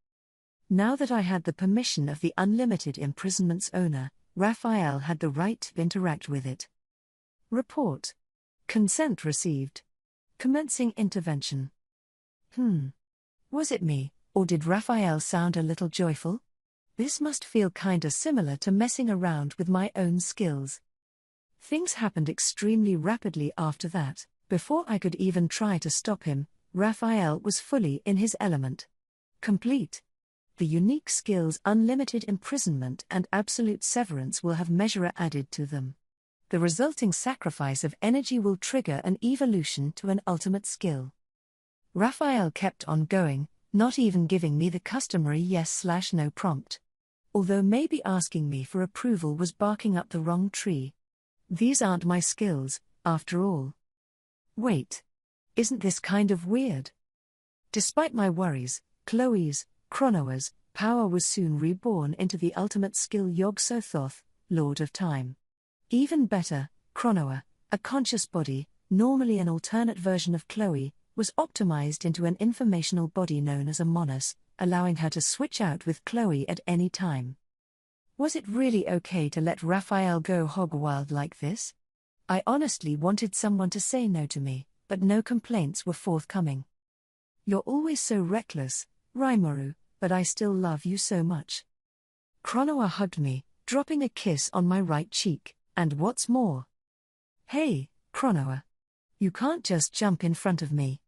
Now that I had the permission of the unlimited imprisonment's owner, Raphael had the right to interact with it. Report. Consent received. Commencing intervention. Was it me, or did Raphael sound a little joyful? This must feel kinda similar to messing around with my own skills. Things happened extremely rapidly after that. Before I could even try to stop him, Raphael was fully in his element. Complete. The unique skills Unlimited Imprisonment and Absolute Severance will have measure added to them. The resulting sacrifice of energy will trigger an evolution to an ultimate skill. Raphael kept on going, not even giving me the customary yes/no prompt. Although maybe asking me for approval was barking up the wrong tree. These aren't my skills, after all. Wait. Isn't this kind of weird? Despite my worries, Chloe's, Chronoa's, power was soon reborn into the ultimate skill Yog-Sothoth, Lord of Time. Even better, Chronoa, a conscious body, normally an alternate version of Chloe, was optimized into an informational body known as a Monos, allowing her to switch out with Chloe at any time. Was it really okay to let Raphael go hog wild like this? I honestly wanted someone to say no to me, but no complaints were forthcoming. You're always so reckless, Rimuru, but I still love you so much. Chronoa hugged me, dropping a kiss on my right cheek, and what's more? Hey, Chronoa. You can't just jump in front of me.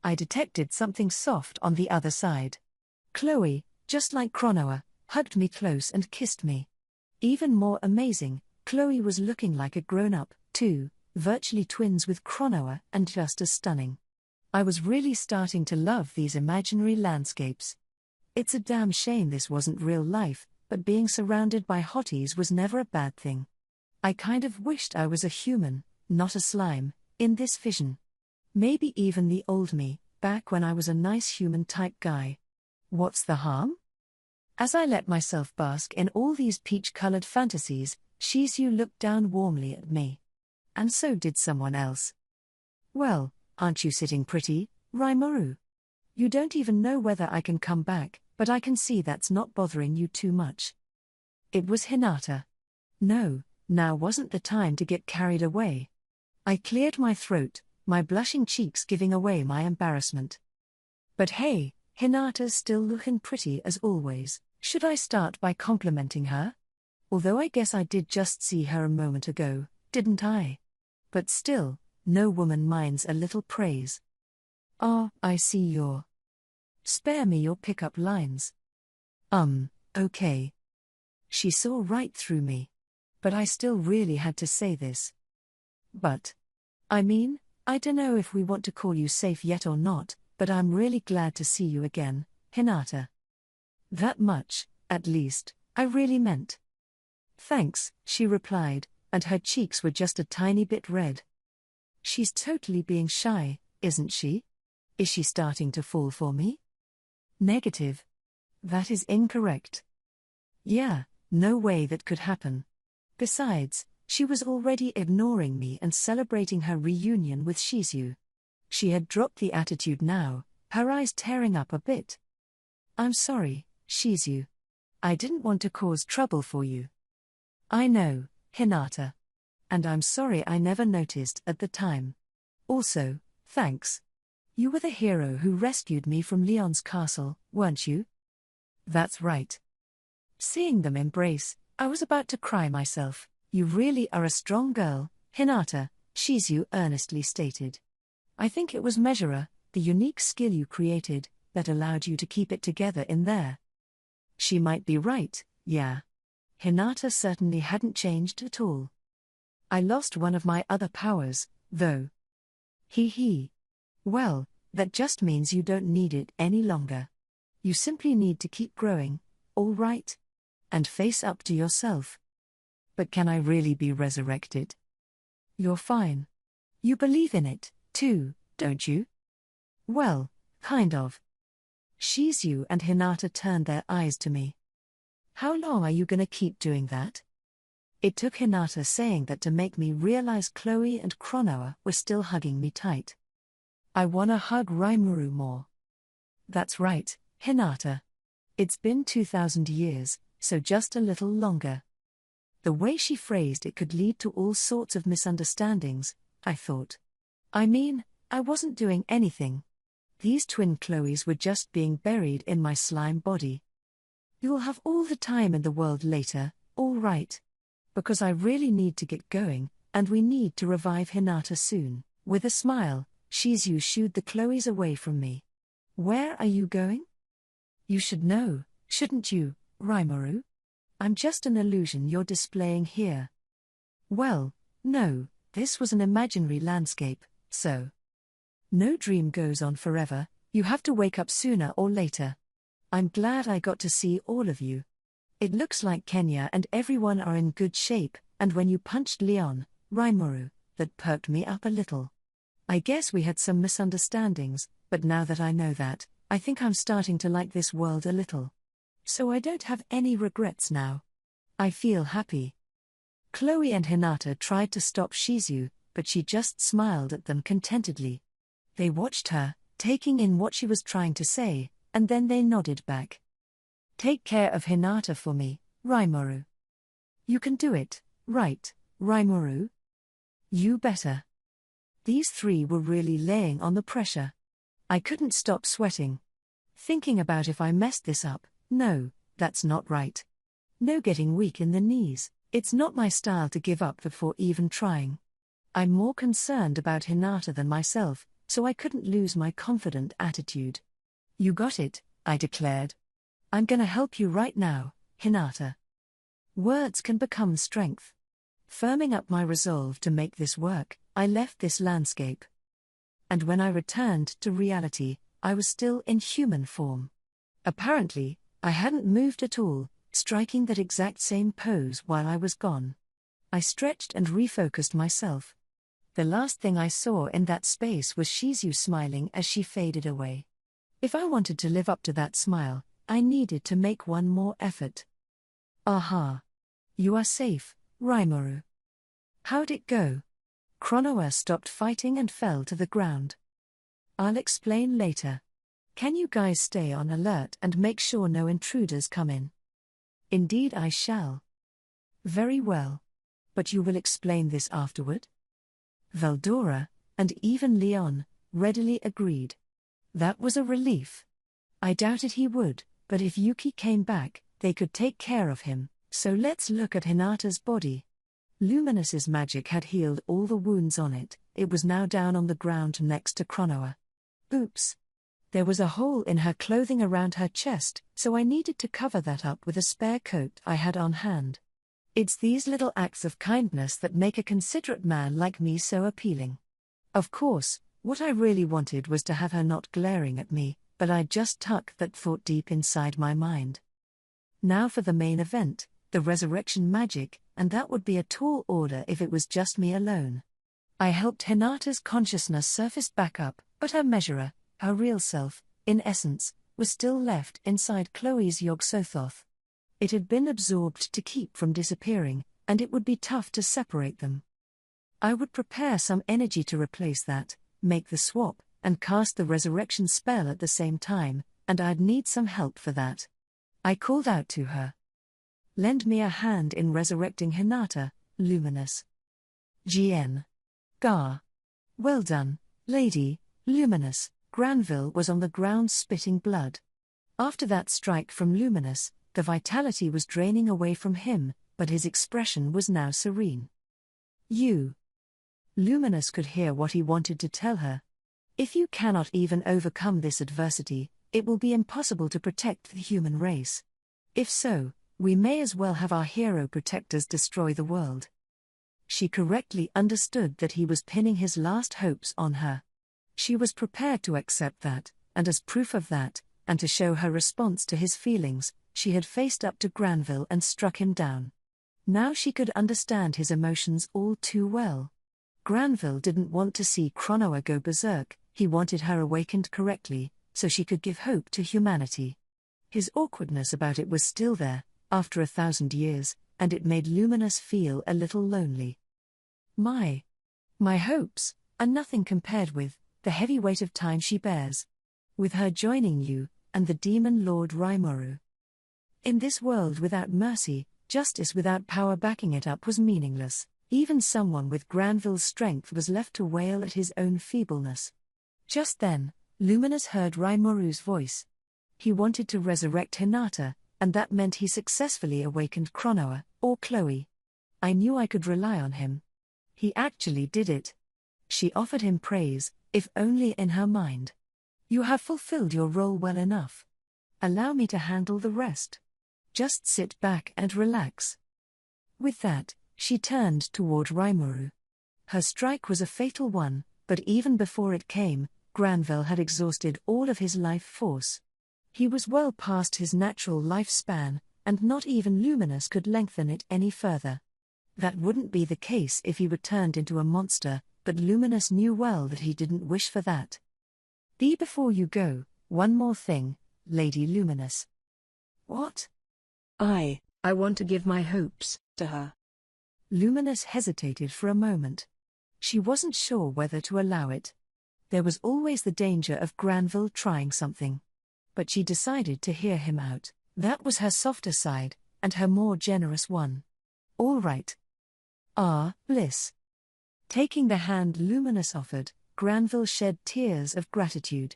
I detected something soft on the other side. Chloe, just like Chronoa, hugged me close and kissed me. Even more amazing, Chloe was looking like a grown-up, too, virtually twins with Chronoa and just as stunning. I was really starting to love these imaginary landscapes. It's a damn shame this wasn't real life, but being surrounded by hotties was never a bad thing. I kind of wished I was a human, not a slime, in this vision. Maybe even the old me, back when I was a nice human-type guy. What's the harm? As I let myself bask in all these peach-colored fantasies, Shizu looked down warmly at me. And so did someone else. Well, aren't you sitting pretty, Rimuru? You don't even know whether I can come back, but I can see that's not bothering you too much. It was Hinata. No, now wasn't the time to get carried away. I cleared my throat, my blushing cheeks giving away my embarrassment. But hey, Hinata's still looking pretty as always. Should I start by complimenting her? Although I guess I did just see her a moment ago, didn't I? But still, no woman minds a little praise. Ah, I see your. Spare me your pickup lines. Okay. She saw right through me. But I still really had to say this. But. I mean, I dunno if we want to call you safe yet or not, but I'm really glad to see you again, Hinata. That much, at least, I really meant. Thanks, she replied, and her cheeks were just a tiny bit red. She's totally being shy, isn't she? Is she starting to fall for me? Negative. That is incorrect. Yeah, no way that could happen. Besides, she was already ignoring me and celebrating her reunion with Shizu. She had dropped the attitude now, her eyes tearing up a bit. I'm sorry, Shizu. I didn't want to cause trouble for you. I know, Hinata. And I'm sorry I never noticed at the time. Also, thanks. You were the hero who rescued me from Leon's castle, weren't you? That's right. Seeing them embrace, I was about to cry myself. You really are a strong girl, Hinata, Shizu earnestly stated. I think it was Measurer, the unique skill you created, that allowed you to keep it together in there. She might be right, yeah. Hinata certainly hadn't changed at all. I lost one of my other powers, though. Hee. Well, that just means you don't need it any longer. You simply need to keep growing, all right? And face up to yourself. But can I really be resurrected? You're fine. You believe in it, too, don't you? Well, kind of. Shizu and Hinata turned their eyes to me. How long are you gonna keep doing that? It took Hinata saying that to make me realize Chloe and Chronoa were still hugging me tight. I wanna hug Rimuru more. That's right, Hinata. It's been 2,000 years, so just a little longer. The way she phrased it could lead to all sorts of misunderstandings, I thought. I mean, I wasn't doing anything. These twin Chloes were just being buried in my slime body. You'll have all the time in the world later, all right? Because I really need to get going, and we need to revive Hinata soon. With a smile, Shizu shooed the Chloes away from me. Where are you going? You should know, shouldn't you, Rimuru? I'm just an illusion you're displaying here. Well, no, this was an imaginary landscape, so. No dream goes on forever, you have to wake up sooner or later. I'm glad I got to see all of you. It looks like Kenya and everyone are in good shape, and when you punched Leon, Rimuru, that perked me up a little. I guess we had some misunderstandings, but now that I know that, I think I'm starting to like this world a little. So I don't have any regrets now. I feel happy. Chloe and Hinata tried to stop Shizu, but she just smiled at them contentedly. They watched her, taking in what she was trying to say, and then they nodded back. Take care of Hinata for me, Rimuru. You can do it, right, Rimuru? You better. These three were really laying on the pressure. I couldn't stop sweating. Thinking about if I messed this up, no, that's not right. No getting weak in the knees, it's not my style to give up before even trying. I'm more concerned about Hinata than myself, so I couldn't lose my confident attitude. You got it, I declared. I'm gonna help you right now, Hinata. Words can become strength. Firming up my resolve to make this work, I left this landscape. And when I returned to reality, I was still in human form. Apparently, I hadn't moved at all, striking that exact same pose while I was gone. I stretched and refocused myself. The last thing I saw in that space was Shizu smiling as she faded away. If I wanted to live up to that smile, I needed to make one more effort. Aha! You are safe, Rimuru. How'd it go? Chronoa stopped fighting and fell to the ground. I'll explain later. Can you guys stay on alert and make sure no intruders come in? Indeed I shall. Very well. But you will explain this afterward? Veldora, and even Leon, readily agreed. That was a relief. I doubted he would, but if Yuki came back, they could take care of him, so let's look at Hinata's body. Luminous's magic had healed all the wounds on it, it was now down on the ground next to Chronoa. Oops. There was a hole in her clothing around her chest, so I needed to cover that up with a spare coat I had on hand. It's these little acts of kindness that make a considerate man like me so appealing. Of course, what I really wanted was to have her not glaring at me, but I just tucked that thought deep inside my mind. Now for the main event, the resurrection magic, and that would be a tall order if it was just me alone. I helped Hinata's consciousness surface back up, but her measurer, her real self, in essence, was still left inside Chloe's Yog-Sothoth. It had been absorbed to keep from disappearing, and it would be tough to separate them. I would prepare some energy to replace that, make the swap, and cast the resurrection spell at the same time, and I'd need some help for that. I called out to her. Lend me a hand in resurrecting Hinata, Luminous. GN. Gar. Well done, Lady, Luminous. Granville was on the ground spitting blood. After that strike from Luminous, the vitality was draining away from him, but his expression was now serene. You. Luminous could hear what he wanted to tell her. If you cannot even overcome this adversity, it will be impossible to protect the human race. If so, we may as well have our hero protectors destroy the world. She correctly understood that he was pinning his last hopes on her. She was prepared to accept that, and as proof of that, and to show her response to his feelings, she had faced up to Granville and struck him down. Now she could understand his emotions all too well. Granville didn't want to see Cronoa go berserk, he wanted her awakened correctly, so she could give hope to humanity. His awkwardness about it was still there, after 1,000 years, and it made Luminous feel a little lonely. My hopes are nothing compared with the heavy weight of time she bears. With her joining you, and the demon lord Rimuru. In this world without mercy, justice without power backing it up was meaningless. Even someone with Granville's strength was left to wail at his own feebleness. Just then, Luminous heard Rimuru's voice. He wanted to resurrect Hinata, and that meant he successfully awakened Cronoa, or Chloe. I knew I could rely on him. He actually did it. She offered him praise, if only in her mind. You have fulfilled your role well enough. Allow me to handle the rest. Just sit back and relax. With that, she turned toward Rimuru. Her strike was a fatal one, but even before it came, Granville had exhausted all of his life force. He was well past his natural lifespan, and not even Luminous could lengthen it any further. That wouldn't be the case if he were turned into a monster, but Luminous knew well that he didn't wish for that. Before you go, one more thing, Lady Luminous. What? I want to give my hopes to her. Luminous hesitated for a moment. She wasn't sure whether to allow it. There was always the danger of Granville trying something. But she decided to hear him out. That was her softer side, and her more generous one. All right. Bliss. Taking the hand Luminous offered, Granville shed tears of gratitude.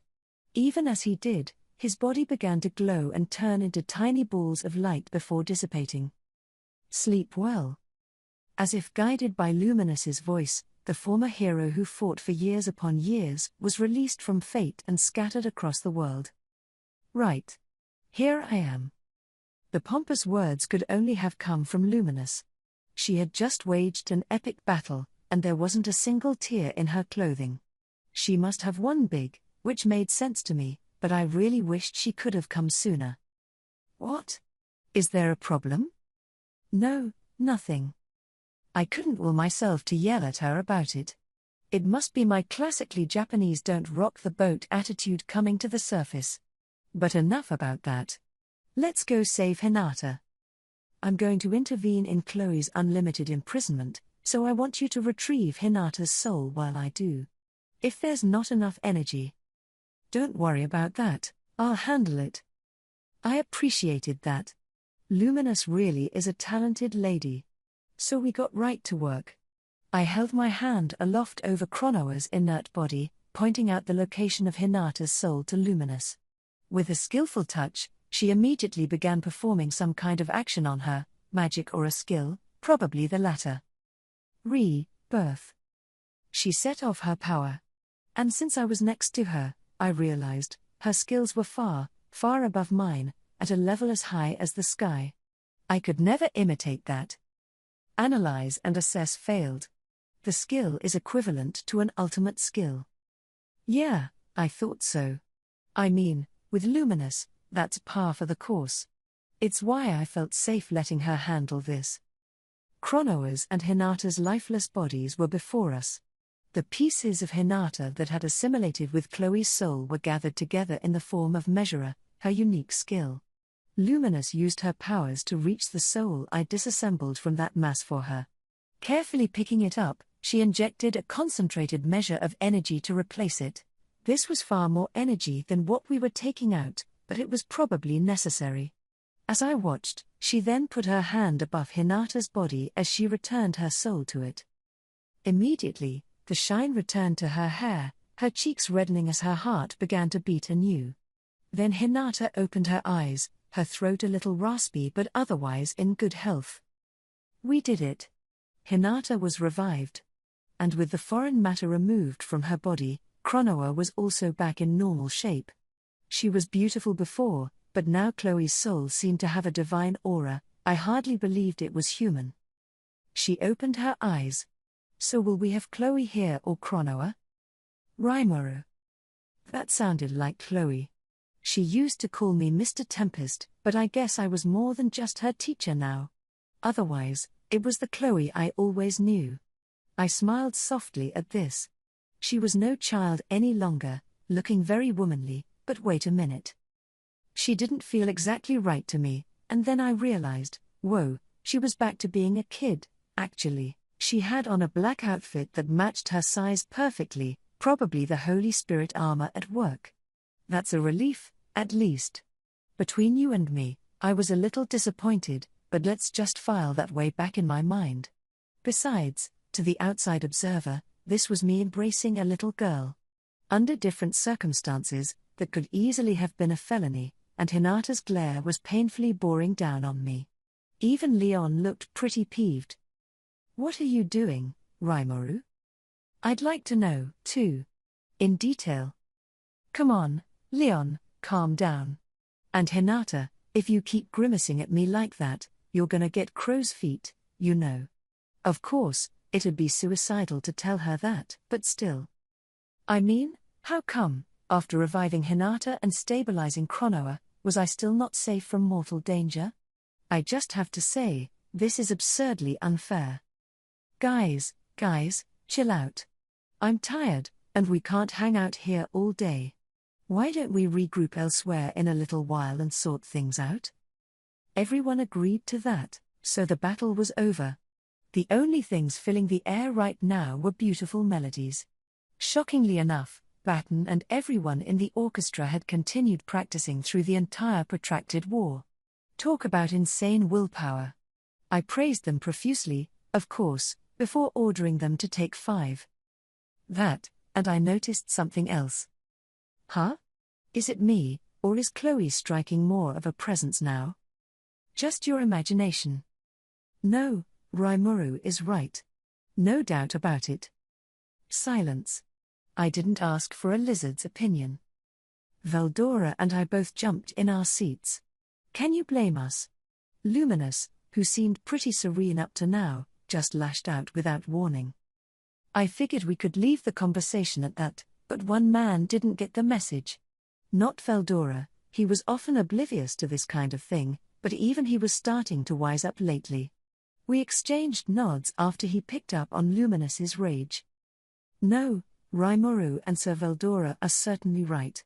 Even as he did, his body began to glow and turn into tiny balls of light before dissipating. Sleep well. As if guided by Luminous's voice, the former hero who fought for years upon years was released from fate and scattered across the world. Right. Here I am. The pompous words could only have come from Luminous. She had just waged an epic battle, and there wasn't a single tear in her clothing. She must have won big, which made sense to me, but I really wished she could have come sooner. What? Is there a problem? No, nothing. I couldn't will myself to yell at her about it. It must be my classically Japanese don't rock the boat attitude coming to the surface. But enough about that. Let's go save Hinata. I'm going to intervene in Chloe's unlimited imprisonment, so I want you to retrieve Hinata's soul while I do. If there's not enough energy, don't worry about that, I'll handle it. I appreciated that. Luminous really is a talented lady. So we got right to work. I held my hand aloft over Cronoa's inert body, pointing out the location of Hinata's soul to Luminous. With a skillful touch, she immediately began performing some kind of action on her, magic or a skill, probably the latter. Rebirth. She set off her power. And since I was next to her, I realized, her skills were far, far above mine, at a level as high as the sky. I could never imitate that. Analyze and assess failed. The skill is equivalent to an ultimate skill. Yeah, I thought so. I mean, with Luminous, that's par for the course. It's why I felt safe letting her handle this. Cronoa's and Hinata's lifeless bodies were before us. The pieces of Hinata that had assimilated with Chloe's soul were gathered together in the form of Measurer, her unique skill. Luminous used her powers to reach the soul I disassembled from that mass for her. Carefully picking it up, she injected a concentrated measure of energy to replace it. This was far more energy than what we were taking out, but it was probably necessary. As I watched, she then put her hand above Hinata's body as she returned her soul to it. Immediately, the shine returned to her hair, her cheeks reddening as her heart began to beat anew. Then Hinata opened her eyes, her throat a little raspy but otherwise in good health. We did it. Hinata was revived. And with the foreign matter removed from her body, Chronoa was also back in normal shape. She was beautiful before, but now Chloe's soul seemed to have a divine aura. I hardly believed it was human. She opened her eyes. So will we have Chloe here or Chronoa? Rimuru. That sounded like Chloe. She used to call me Mr. Tempest, but I guess I was more than just her teacher now. Otherwise, it was the Chloe I always knew. I smiled softly at this. She was no child any longer, looking very womanly, but wait a minute. She didn't feel exactly right to me, and then I realized, whoa, she was back to being a kid. Actually, she had on a black outfit that matched her size perfectly, probably the Holy Spirit armor at work. That's a relief, at least. Between you and me, I was a little disappointed, but let's just file that way back in my mind. Besides, to the outside observer, this was me embracing a little girl. Under different circumstances, that could easily have been a felony, and Hinata's glare was painfully boring down on me. Even Leon looked pretty peeved. What are you doing, Rimuru? I'd like to know, too. In detail. Come on, Leon, calm down. And Hinata, if you keep grimacing at me like that, you're gonna get crow's feet, you know. Of course, it'd be suicidal to tell her that, but still. I mean, how come, after reviving Hinata and stabilizing Chronoa, was I still not safe from mortal danger? I just have to say, this is absurdly unfair. Guys, chill out. I'm tired, and we can't hang out here all day. Why don't we regroup elsewhere in a little while and sort things out? Everyone agreed to that, so the battle was over. The only things filling the air right now were beautiful melodies. Shockingly enough, Batten and everyone in the orchestra had continued practicing through the entire protracted war. Talk about insane willpower. I praised them profusely, of course, before ordering them to take 5. That, and I noticed something else. Huh? Is it me, or is Chloe striking more of a presence now? Just your imagination. No, Rimuru is right. No doubt about it. Silence. I didn't ask for a lizard's opinion. Veldora and I both jumped in our seats. Can you blame us? Luminous, who seemed pretty serene up to now, just lashed out without warning. I figured we could leave the conversation at that, but one man didn't get the message. Not Veldora, he was often oblivious to this kind of thing, but even he was starting to wise up lately. We exchanged nods after he picked up on Luminous's rage. No, Rimuru and Sir Veldora are certainly right.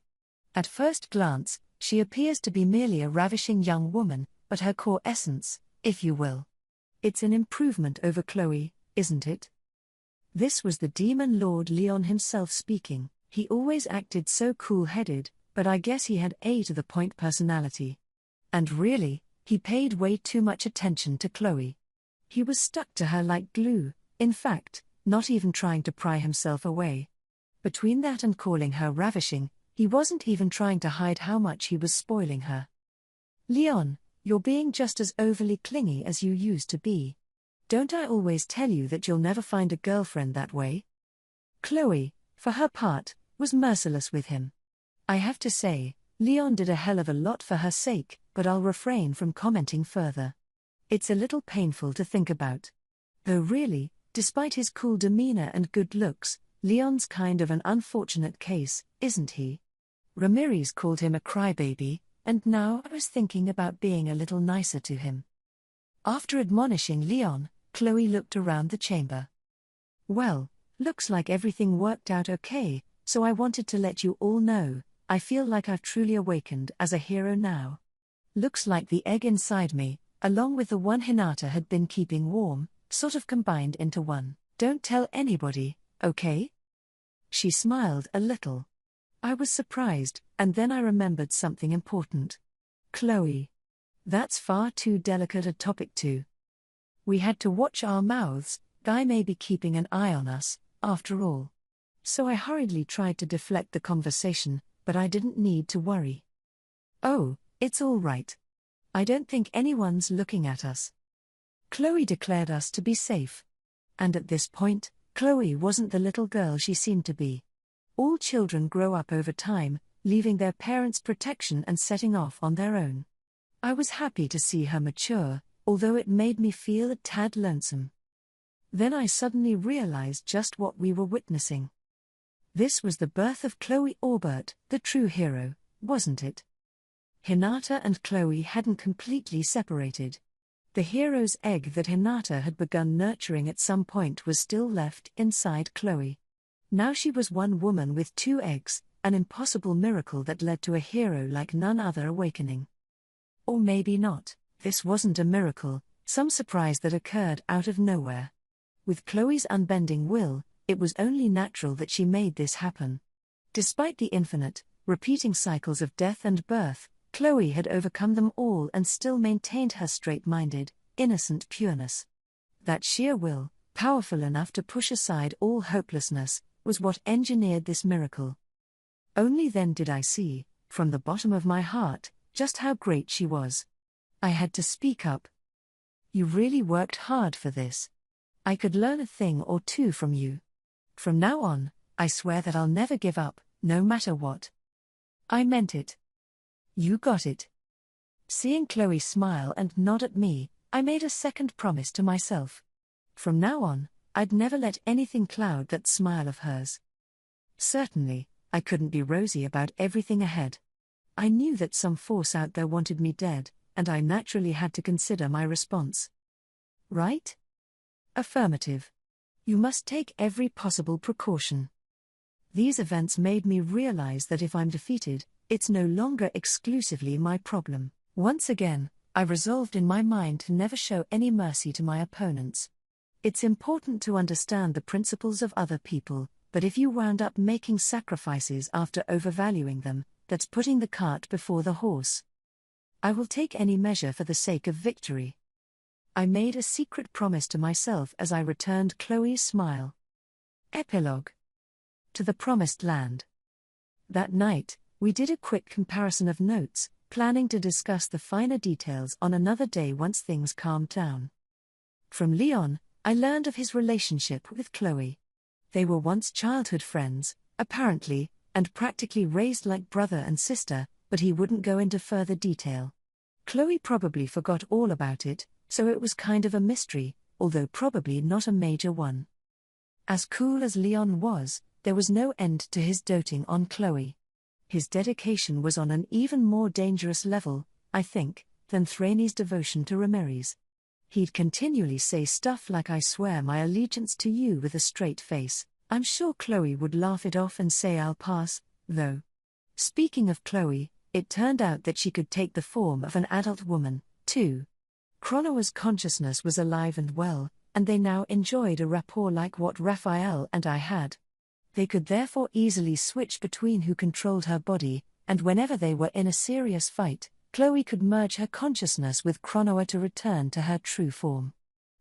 At first glance, she appears to be merely a ravishing young woman, but her core essence, if you will. It's an improvement over Chloe, isn't it? This was the Demon Lord Leon himself speaking. He always acted so cool-headed, but I guess he had a to-the-point personality. And really, he paid way too much attention to Chloe. He was stuck to her like glue, in fact, not even trying to pry himself away. Between that and calling her ravishing, he wasn't even trying to hide how much he was spoiling her. Leon, you're being just as overly clingy as you used to be. Don't I always tell you that you'll never find a girlfriend that way? Chloe, for her part, was merciless with him. I have to say, Leon did a hell of a lot for her sake, but I'll refrain from commenting further. It's a little painful to think about. Though really, despite his cool demeanor and good looks, Leon's kind of an unfortunate case, isn't he? Ramirez called him a crybaby, and now I was thinking about being a little nicer to him. After admonishing Leon, Chloe looked around the chamber. Well, looks like everything worked out okay, so I wanted to let you all know, I feel like I've truly awakened as a hero now. Looks like the egg inside me, along with the one Hinata had been keeping warm, sort of combined into one. Don't tell anybody, okay? She smiled a little. I was surprised, and then I remembered something important. Chloe. That's far too delicate a topic to. We had to watch our mouths, Guy may be keeping an eye on us, after all. So I hurriedly tried to deflect the conversation, but I didn't need to worry. Oh, it's all right. I don't think anyone's looking at us. Chloe declared us to be safe. And at this point, Chloe wasn't the little girl she seemed to be. All children grow up over time, leaving their parents' protection and setting off on their own. I was happy to see her mature, although it made me feel a tad lonesome. Then I suddenly realized just what we were witnessing. This was the birth of Chloe Orbert, the true hero, wasn't it? Hinata and Chloe hadn't completely separated. The hero's egg that Hinata had begun nurturing at some point was still left inside Chloe. Now she was one woman with two eggs, an impossible miracle that led to a hero like none other awakening. Or maybe not, this wasn't a miracle, some surprise that occurred out of nowhere. With Chloe's unbending will, it was only natural that she made this happen. Despite the infinite, repeating cycles of death and birth, Chloe had overcome them all and still maintained her straight-minded, innocent pureness. That sheer will, powerful enough to push aside all hopelessness, was what engineered this miracle. Only then did I see, from the bottom of my heart, just how great she was. I had to speak up. You really worked hard for this. I could learn a thing or two from you. From now on, I swear that I'll never give up, no matter what. I meant it. You got it. Seeing Chloe smile and nod at me, I made a second promise to myself. From now on, I'd never let anything cloud that smile of hers. Certainly, I couldn't be rosy about everything ahead. I knew that some force out there wanted me dead, and I naturally had to consider my response. Right? Affirmative. You must take every possible precaution. These events made me realize that if I'm defeated, it's no longer exclusively my problem. Once again, I resolved in my mind to never show any mercy to my opponents. It's important to understand the principles of other people, but if you wound up making sacrifices after overvaluing them, that's putting the cart before the horse. I will take any measure for the sake of victory. I made a secret promise to myself as I returned Chloe's smile. Epilogue. To the Promised Land. That night, we did a quick comparison of notes, planning to discuss the finer details on another day once things calmed down. From Leon, I learned of his relationship with Chloe. They were once childhood friends, apparently, and practically raised like brother and sister, but he wouldn't go into further detail. Chloe probably forgot all about it, so it was kind of a mystery, although probably not a major one. As cool as Leon was, there was no end to his doting on Chloe. His dedication was on an even more dangerous level, I think, than Thrainey's devotion to Ramirez. He'd continually say stuff like "I swear my allegiance to you" with a straight face. I'm sure Chloe would laugh it off and say "I'll pass," though. Speaking of Chloe, it turned out that she could take the form of an adult woman, too. Chronoa's consciousness was alive and well, and they now enjoyed a rapport like what Raphael and I had. They could therefore easily switch between who controlled her body, and whenever they were in a serious fight, Chloe could merge her consciousness with Chronoa to return to her true form.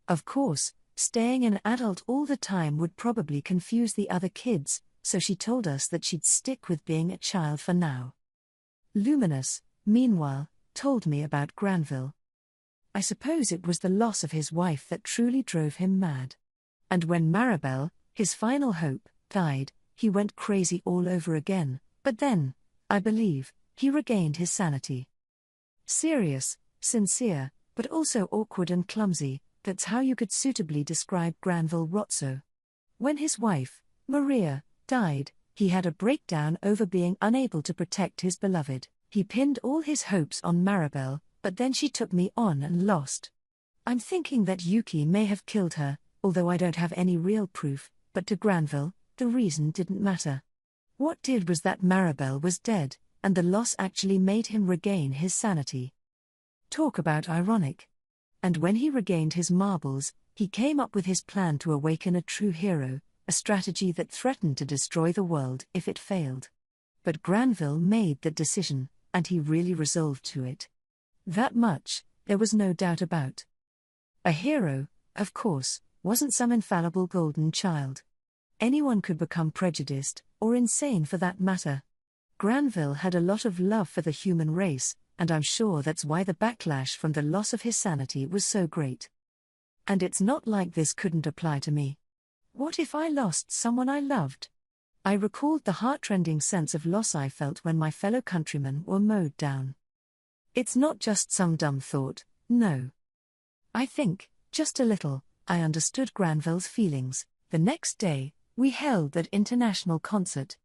Of course, staying an adult all the time would probably confuse the other kids, so she told us that she'd stick with being a child for now. Luminous, meanwhile, told me about Granville. I suppose it was the loss of his wife that truly drove him mad. And when Maribel, his final hope, died, he went crazy all over again, but then, I believe, he regained his sanity. Serious, sincere, but also awkward and clumsy, that's how you could suitably describe Granville Rotso. When his wife, Maria, died, he had a breakdown over being unable to protect his beloved. He pinned all his hopes on Maribel, but then she took me on and lost. I'm thinking that Yuki may have killed her, although I don't have any real proof, but to Granville, the reason didn't matter. What did was that Maribel was dead, and the loss actually made him regain his sanity. Talk about ironic. And when he regained his marbles, he came up with his plan to awaken a true hero, a strategy that threatened to destroy the world if it failed. But Granville made the decision, and he really resolved to it. That much, there was no doubt about. A hero, of course, wasn't some infallible golden child. Anyone could become prejudiced, or insane for that matter. Granville had a lot of love for the human race, and I'm sure that's why the backlash from the loss of his sanity was so great. And it's not like this couldn't apply to me. What if I lost someone I loved? I recalled the heartrending sense of loss I felt when my fellow countrymen were mowed down. It's not just some dumb thought, no. I think, just a little, I understood Granville's feelings. The next day, we held that international concert.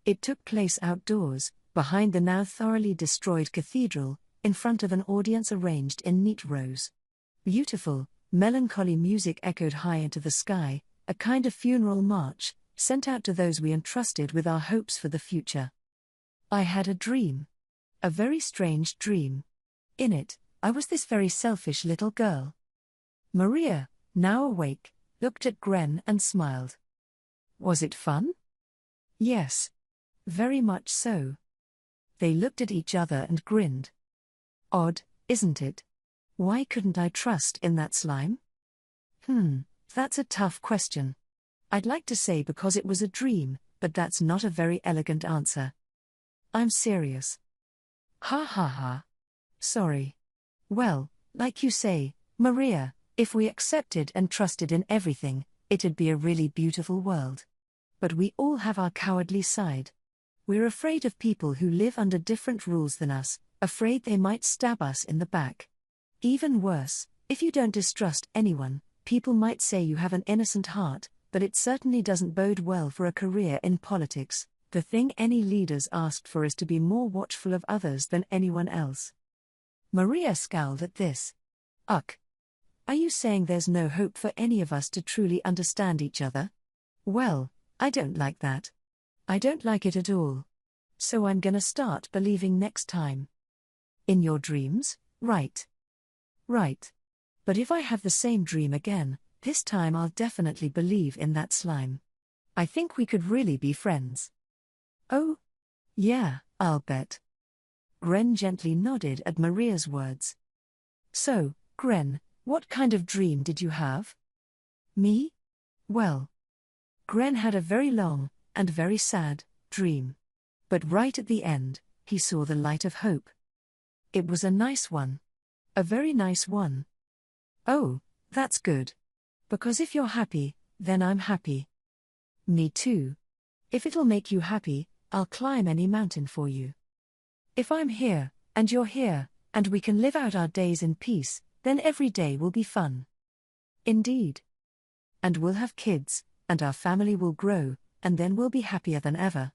It took place outdoors, behind the now thoroughly destroyed cathedral, in front of an audience arranged in neat rows. Beautiful, melancholy music echoed high into the sky, a kind of funeral march, sent out to those we entrusted with our hopes for the future. I had a dream. A very strange dream. In it, I was this very selfish little girl. Maria, now awake, looked at Gren and smiled. Was it fun? Yes. Very much so. They looked at each other and grinned. Odd, isn't it? Why couldn't I trust in that slime? That's a tough question. I'd like to say because it was a dream, but that's not a very elegant answer. I'm serious. Ha ha ha. Sorry. Well, like you say, Maria, if we accepted and trusted in everything, it'd be a really beautiful world. But we all have our cowardly side. We're afraid of people who live under different rules than us, afraid they might stab us in the back. Even worse, if you don't distrust anyone, people might say you have an innocent heart, but it certainly doesn't bode well for a career in politics. The thing any leaders asked for is to be more watchful of others than anyone else. Maria scowled at this. Uck. Are you saying there's no hope for any of us to truly understand each other? Well, I don't like that. I don't like it at all. So I'm gonna start believing next time. In your dreams, right? Right. But if I have the same dream again, this time I'll definitely believe in that slime. I think we could really be friends. Oh? Yeah, I'll bet. Gren gently nodded at Maria's words. So, Gren, what kind of dream did you have? Me? Well, Gren had a very long, and very sad, dream. But right at the end, he saw the light of hope. It was a nice one. A very nice one. Oh, that's good. Because if you're happy, then I'm happy. Me too. If it'll make you happy, I'll climb any mountain for you. If I'm here, and you're here, and we can live out our days in peace, then every day will be fun. Indeed. And we'll have kids, and our family will grow, and then we'll be happier than ever.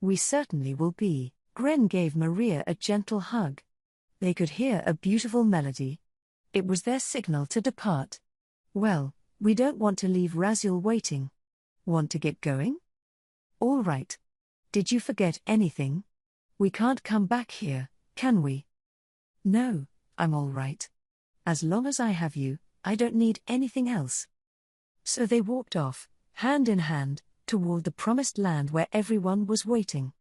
We certainly will be. Gren gave Maria a gentle hug. They could hear a beautiful melody. It was their signal to depart. Well, we don't want to leave Raziel waiting. Want to get going? All right. Did you forget anything? We can't come back here, can we? No, I'm all right. As long as I have you, I don't need anything else. So they walked off, hand in hand, toward the promised land where everyone was waiting.